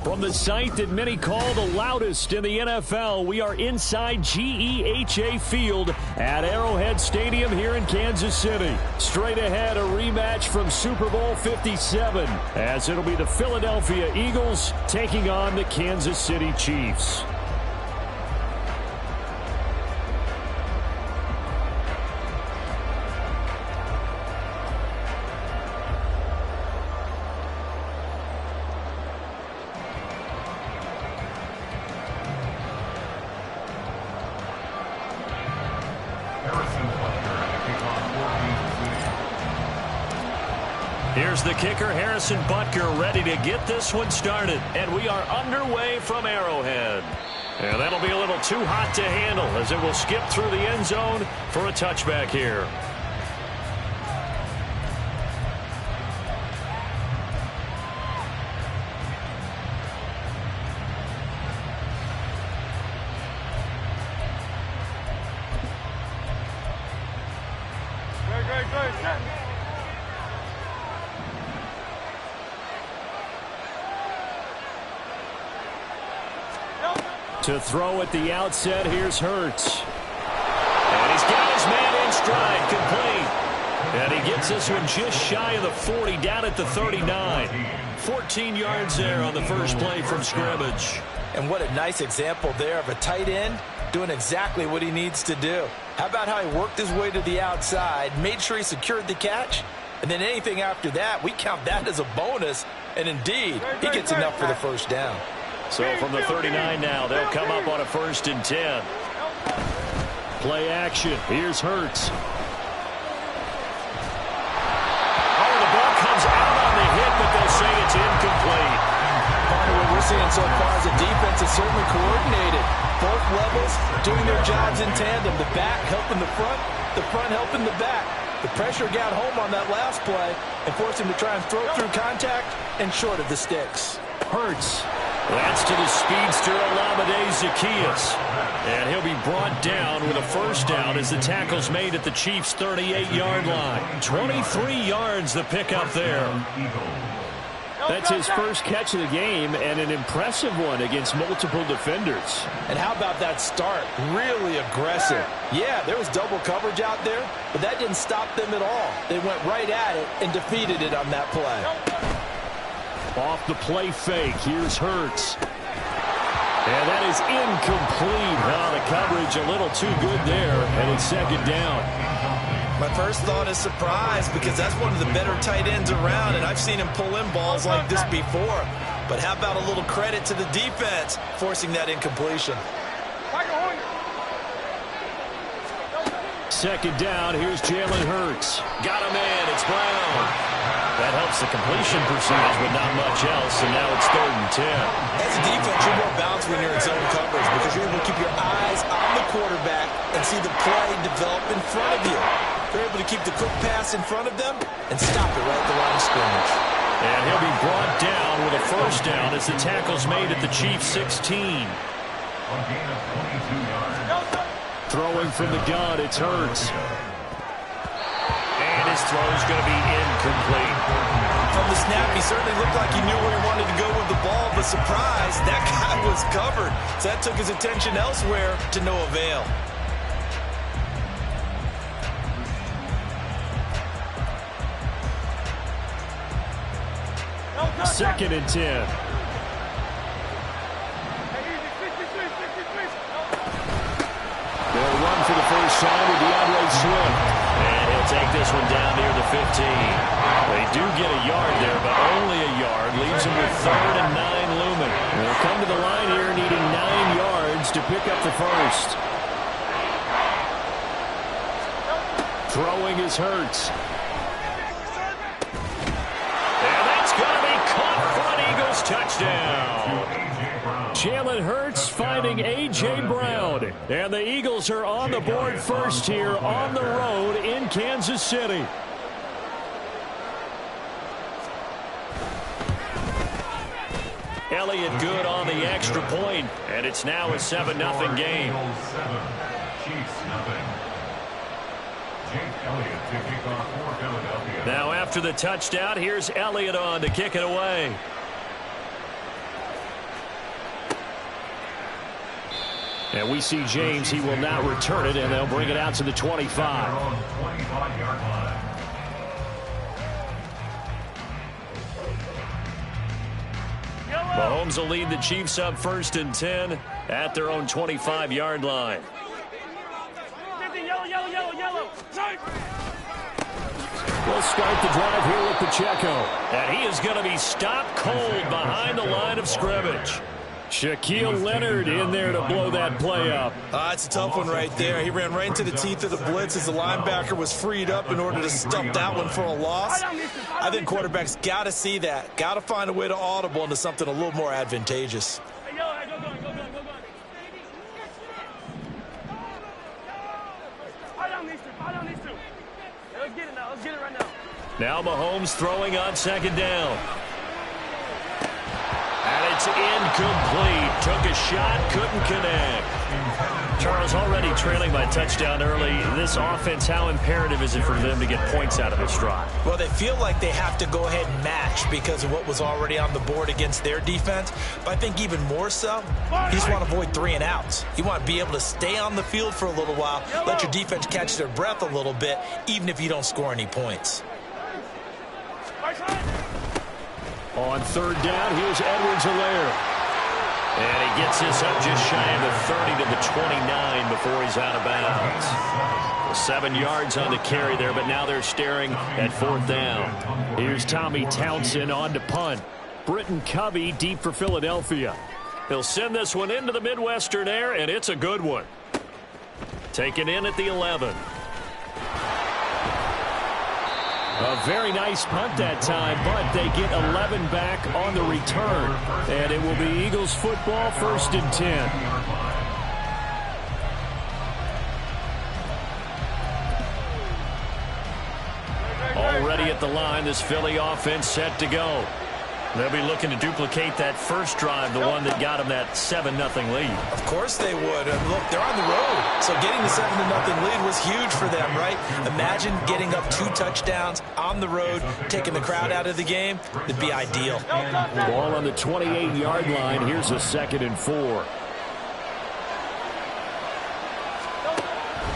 From the site that many call the loudest in the NFL, we are inside GEHA Field at Arrowhead Stadium here in Kansas City. Straight ahead, a rematch from Super Bowl 57, as it'll be the Philadelphia Eagles taking on the Kansas City Chiefs. Here's the kicker, Harrison Butker, ready to get this one started. And we are underway from Arrowhead. And that'll be a little too hot to handle as it will skip through the end zone for a touchback here. To throw at the outset, here's Hurts. And he's got his man in stride, complete. And he gets this one just shy of the 40, down at the 39. 14 yards there on the first play from scrimmage. And what a nice example there of a tight end doing exactly what he needs to do. How about how he worked his way to the outside, made sure he secured the catch, and then anything after that, we count that as a bonus. And indeed, he gets enough for the first down. So from the 39 now, they'll come up on a 1st and 10. Play action. Here's Hurts. Oh, the ball comes out on the hit, but they'll say it's incomplete. Part of what we're seeing so far is the defense is certainly coordinated. Both levels doing their jobs in tandem. The back helping the front helping the back. The pressure got home on that last play and forced him to try and throw through contact and short of the sticks. Hurts. That's to the speedster, Olamide Zaccheaus. And he'll be brought down with a first down as the tackle's made at the Chiefs' 38-yard line. 23 yards the pickup there. That's his first catch of the game, and an impressive one against multiple defenders. And how about that start? Really aggressive. Yeah, there was double coverage out there, but that didn't stop them at all. They went right at it and defeated it on that play. Off the play fake, here's Hurts. And that is incomplete. Oh, the coverage a little too good there, and it's second down. My first thought is surprise because that's one of the better tight ends around, and I've seen him pull in balls like this before. But how about a little credit to the defense forcing that incompletion? Second down, here's Jalen Hurts. Got him in, it's Brown. That helps the completion percentage, but not much else, and now it's 3rd and 10. As a defense, you're more balanced when you're in zone coverage because you're able to keep your eyes on the quarterback and see the play develop in front of you. They're able to keep the quick pass in front of them and stop it right at the line of scrimmage. And he'll be brought down with a first down as the tackle's made at the Chiefs' 16. Throwing from the gun, it's Hurts. And his throw's going to be incomplete. From the snap, he certainly looked like he knew where he wanted to go with the ball, but surprise, that guy was covered. So that took his attention elsewhere to no avail. Second and 10. They'll run for the first time with DeAndre Swift. And he'll take this one down near the 15. They do get a yard there, but only a yard. Leaves him with 3rd and 9 looming. They'll come to the line here needing 9 yards to pick up the first. Throwing is Hurts. And that's going to be caught for an Eagles touchdown. Jalen Hurts finding A.J. Brown. And the Eagles are on the board first here on the road in Kansas City. Elliott good on the extra point, and it's now a 7-0 game. Now after the touchdown, here's Elliott on to kick it away. And we see James, he will not return it, and they'll bring it out to the 25. Mahomes will lead the Chiefs up 1st and 10 at their own 25-yard line. We'll start the drive here with Pacheco. And he is going to be stopped cold behind the line of scrimmage. Shaquille Leonard in there to blow that play up. It's a tough one right there. He ran right into the teeth of the blitz as the linebacker was freed up in order to stop that one for a loss. I think quarterbacks got to see that. Got to find a way to audible into something a little more advantageous. Now Mahomes throwing on 2nd down. And it's incomplete. Took a shot, couldn't connect. Charles, already trailing by touchdown early. This offense, how imperative is it for them to get points out of this drive? Well, they feel like they have to go ahead and match because of what was already on the board against their defense. But I think even more so, you just want to avoid 3 and outs. You want to be able to stay on the field for a little while, let your defense catch their breath a little bit, even if you don't score any points. On 3rd down, here's Edwards-Helaire. And he gets this up just shy of the 30 to the 29 before he's out of bounds. 7 yards on the carry there, but now they're staring at 4th down. Here's Tommy Townsend on to punt. Britton Covey deep for Philadelphia. He'll send this one into the Midwestern air, and it's a good one. Taken in at the 11. A very nice punt that time, but they get 11 back on the return. And it will be Eagles football 1st and 10. at the line. This Philly offense set to go. They'll be looking to duplicate that first drive, the one that got them that 7-0 lead. Of course they would. Look, they're on the road, so getting the 7-0 lead was huge for them, right? Imagine getting up 2 touchdowns on the road, taking the crowd out of the game. It'd be ideal. Ball on the 28-yard line. Here's a 2nd and 4.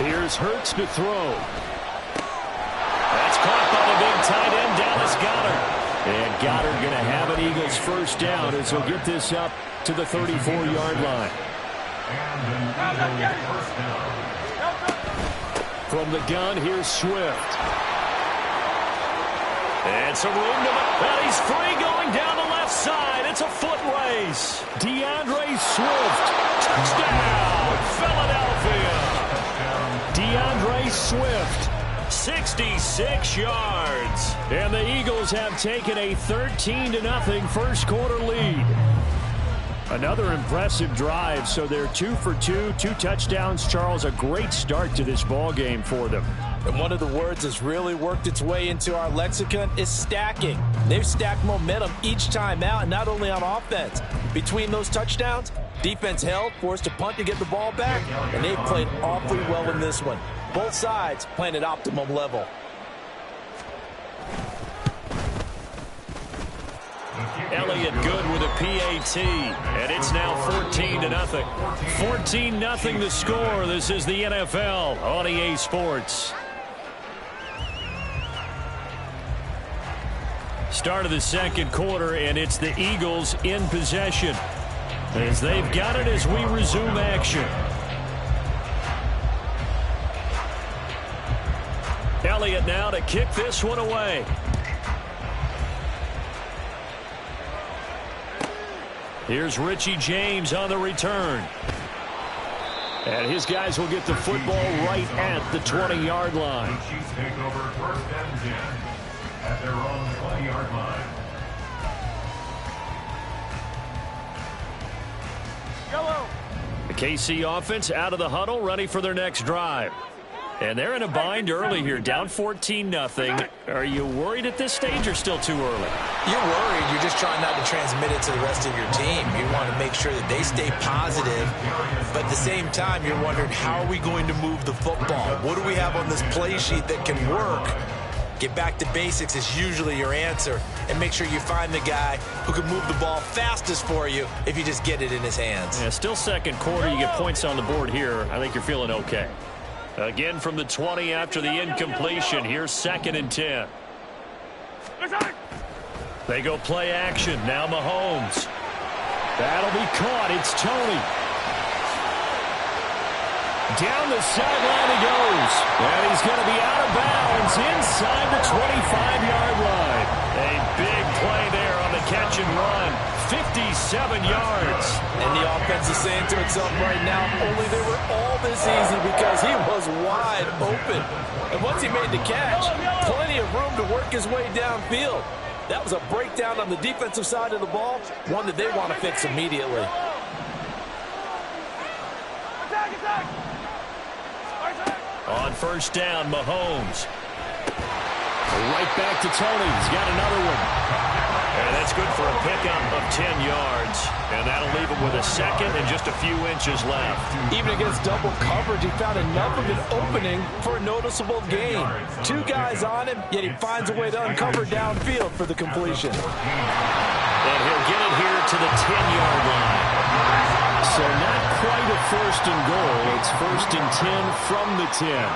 Here's Hurts to throw. That's caught by the big tight end, Dallas Goedert. And Goddard going to have an Eagles first down as he'll get this up to the 34-yard line. From the gun, here's Swift. And some room to and he's free going down the left side. It's a foot race. DeAndre Swift. Touchdown, Philadelphia. DeAndre Swift. 66 yards. And the Eagles have taken a 13-0 first quarter lead. Another impressive drive, so they're 2 for 2, 2 touchdowns. Charles, a great start to this ball game for them. And one of the words that's really worked its way into our lexicon is stacking. They've stacked momentum each time out, and not only on offense. Between those touchdowns, defense held, forced a punt to get the ball back, and they've played awfully well in this one. Both sides playing at optimum level. Elliott good with a PAT, and it's now 14-0. 14-0 the score. This is the NFL on EA Sports. Start of the second quarter, and it's the Eagles in possession as they've got it as we resume action. Elliott now to kick this one away. Here's Richie James on the return. And his guys will get the football right at the 20-yard line. The Chiefs take over 1st and 10 at their own 20-yard line. Yellow. The KC offense out of the huddle, ready for their next drive. And they're in a bind early here, down 14-0. Are you worried at this stage or still too early? You're worried. You're just trying not to transmit it to the rest of your team. You want to make sure that they stay positive, but at the same time, you're wondering, how are we going to move the football? What do we have on this play sheet that can work? Get back to basics is usually your answer, and make sure you find the guy who can move the ball fastest for you if you just get it in his hands. Yeah, still second quarter. You get points on the board here. I think you're feeling okay. Again from the 20 after the incompletion. Here's 2nd and 10. They go play action. Now Mahomes. That'll be caught. It's Tony. Down the sideline he goes. And he's going to be out of bounds inside the 25-yard line. A big play there on the catch and run. 57 yards. And the offense is saying to itself right now, only they were all this easy because he was wide open. And once he made the catch, plenty of room to work his way downfield. That was a breakdown on the defensive side of the ball, one that they want to fix immediately. On first down, Mahomes. Right back to Tony. He's got another one. And that's good for a pickup of 10 yards. And that'll leave him with a 2nd and just a few inches left. Even against double coverage, he found enough of an opening for a noticeable gain. 2 guys on him, yet he finds a way to uncover downfield for the completion. And he'll get it here to the 10-yard line. So not quite a 1st and goal. It's 1st and 10 from the 10.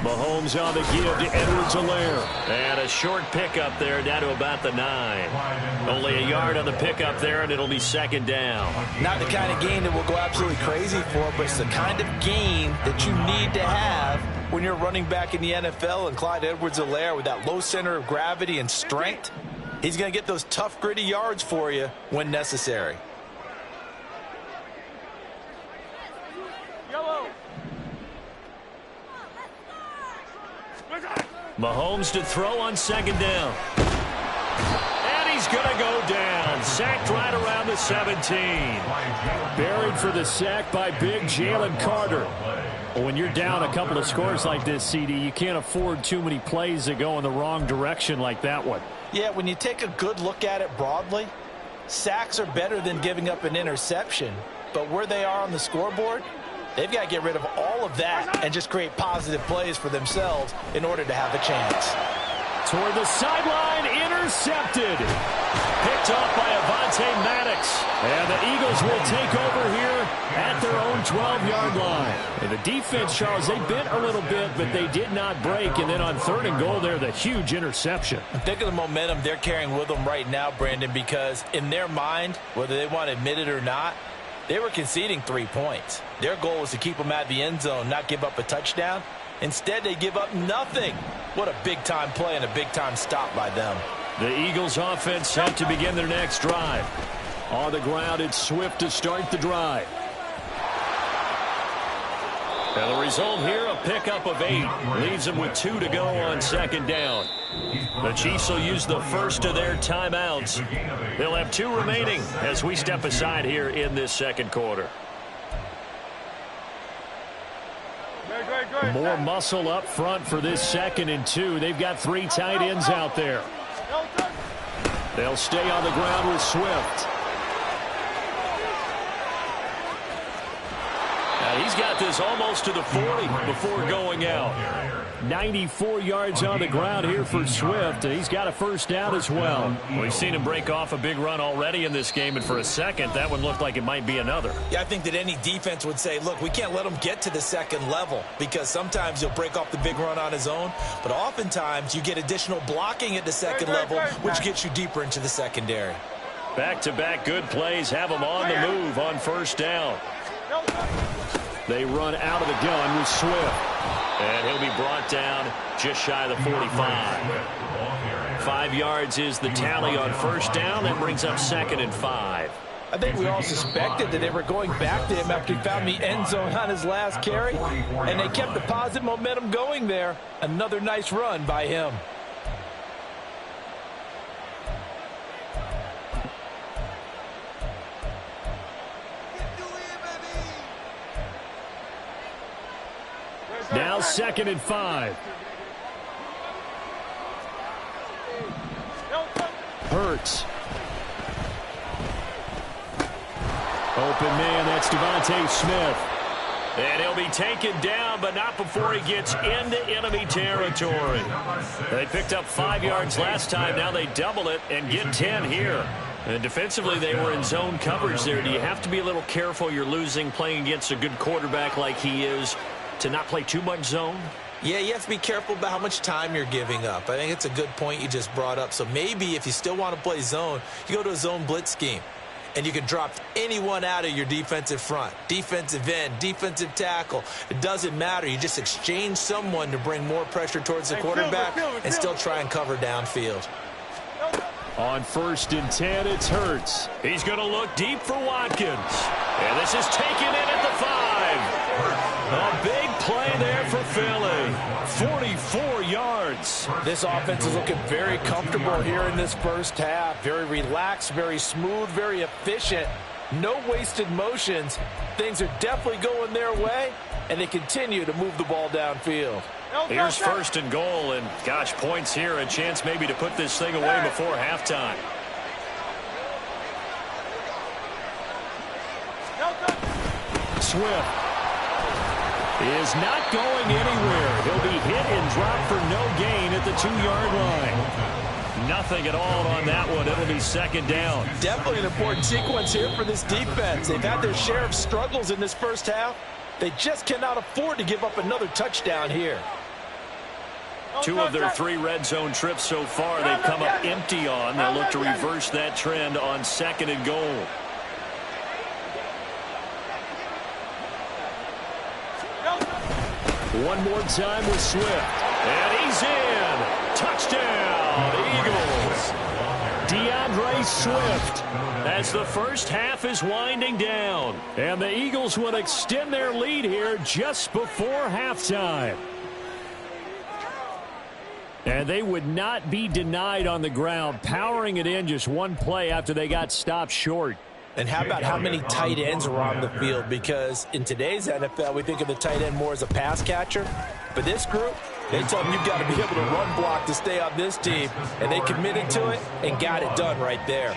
Mahomes on the give to Edwards-Helaire. And a short pickup there down to about the 9. Only a yard on the pickup there, and it'll be 2nd down. Not the kind of gain that will go absolutely crazy for, but it's the kind of gain that you need to have when you're running back in the NFL. And Clyde Edwards-Helaire, with that low center of gravity and strength, he's going to get those tough, gritty yards for you when necessary. Mahomes to throw on 2nd down. And he's going to go down. Sacked right around the 17. Buried for the sack by big Jalen Carter. Well, when you're down a couple of scores like this, CD, you can't afford too many plays that go in the wrong direction like that one. Yeah, when you take a good look at it broadly, sacks are better than giving up an interception. But where they are on the scoreboard, they've got to get rid of all of that and just create positive plays for themselves in order to have a chance. Toward the sideline, intercepted. Picked off by Avonte Maddox. And the Eagles will take over here at their own 12-yard line. And the defense, Charles, they bent a little bit, but they did not break. And then on 3rd and goal there, the huge interception. Think of the momentum they're carrying with them right now, Brandon, because in their mind, whether they want to admit it or not, they were conceding 3 points. Their goal was to keep them at the end zone, not give up a touchdown. Instead, they give up nothing. What a big-time play and a big-time stop by them. The Eagles offense set to begin their next drive. On the ground, it's Swift to start the drive. And the result here, a pickup of 8. Leaves them with 2 to go on 2nd down. The Chiefs will use the first of their timeouts. They'll have 2 remaining as we step aside here in this 2nd quarter. More muscle up front for this 2nd and 2. They've got 3 tight ends out there. They'll stay on the ground with Swift. Now he's got this almost to the 40 before going out. 94 yards on the ground here for Swift, and he's got a first down as well. We've seen him break off a big run already in this game, and for a second, that one looked like it might be another. Yeah, I think that any defense would say, look, we can't let him get to the 2nd level, because sometimes he'll break off the big run on his own, but oftentimes you get additional blocking at the 2nd level, which gets you deeper into the secondary. Back-to-back good plays have him on the move on 1st down. They run out of the gun with Swift. And he'll be brought down just shy of the 45. 5 yards is the tally on 1st down. That brings up 2nd and 5. I think we all suspected that they were going back to him after he found the end zone on his last carry. And they kept the positive momentum going there. Another nice run by him. Now 2nd and 5. Hurts. Open man, that's Devontae Smith. And he'll be taken down, but not before he gets into enemy territory. They picked up 5 yards last time. Now they double it and get 10 here. And defensively, they were in zone coverage there. Do you have to be a little careful? You're losing playing against a good quarterback like he is, to not play too much zone? Yeah, you have to be careful about how much time you're giving up. I think it's a good point you just brought up. So maybe if you still want to play zone, you go to a zone blitz scheme. And you can drop anyone out of your defensive front. Defensive end, defensive tackle. It doesn't matter. You just exchange someone to bring more pressure towards the quarterback and still try and cover downfield. On 1st and 10, it's Hurts. He's going to look deep for Watkins. And this is taken in at the 5. A big play there for Philly. 44 yards. This offense is looking very comfortable here in this first half. Very relaxed, very smooth, very efficient. No wasted motions. Things are definitely going their way, and they continue to move the ball downfield. Here's 1st and goal, and gosh, points here. A chance maybe to put this thing away before halftime. Swift is not going anywhere. He'll be hit and dropped for no gain at the 2-yard line. Nothing at all on that one. It'll be 2nd down. Definitely an important sequence here for this defense. They've had their share of struggles in this first half. They just cannot afford to give up another touchdown here. 2 of their 3 red zone trips so far they've come up empty on. They'll look to reverse that trend on 2nd and goal. One more time with Swift. And he's in. Touchdown, Eagles. DeAndre Swift as the first half is winding down. And the Eagles will extend their lead here just before halftime. And they would not be denied on the ground, powering it in just one play after they got stopped short. And how about how many tight ends are on the field? Because in today's NFL, we think of the tight end more as a pass catcher. But this group, they tell them you've got to be able to run block to stay on this team. And they committed to it and got it done right there.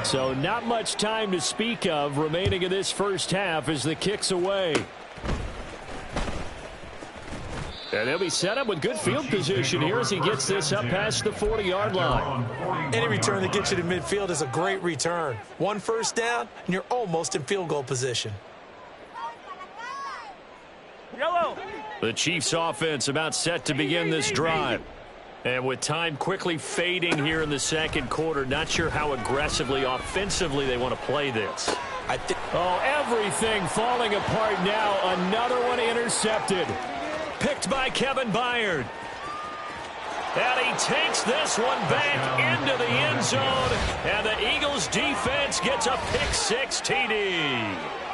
So not much time to speak of remaining in this first half as the kick's away. And he'll be set up with good field position here as he gets this up past the 40-yard line. Any return that gets you to midfield is a great return. 1 first down, and you're almost in field goal position. Yellow. The Chiefs offense about set to begin this drive. And with time quickly fading here in the second quarter, not sure how aggressively, offensively they want to play this. Oh, everything falling apart now. Another one intercepted. Picked by Kevin Byard. And he takes this one back into the end zone. And the Eagles defense gets a pick-6 TD.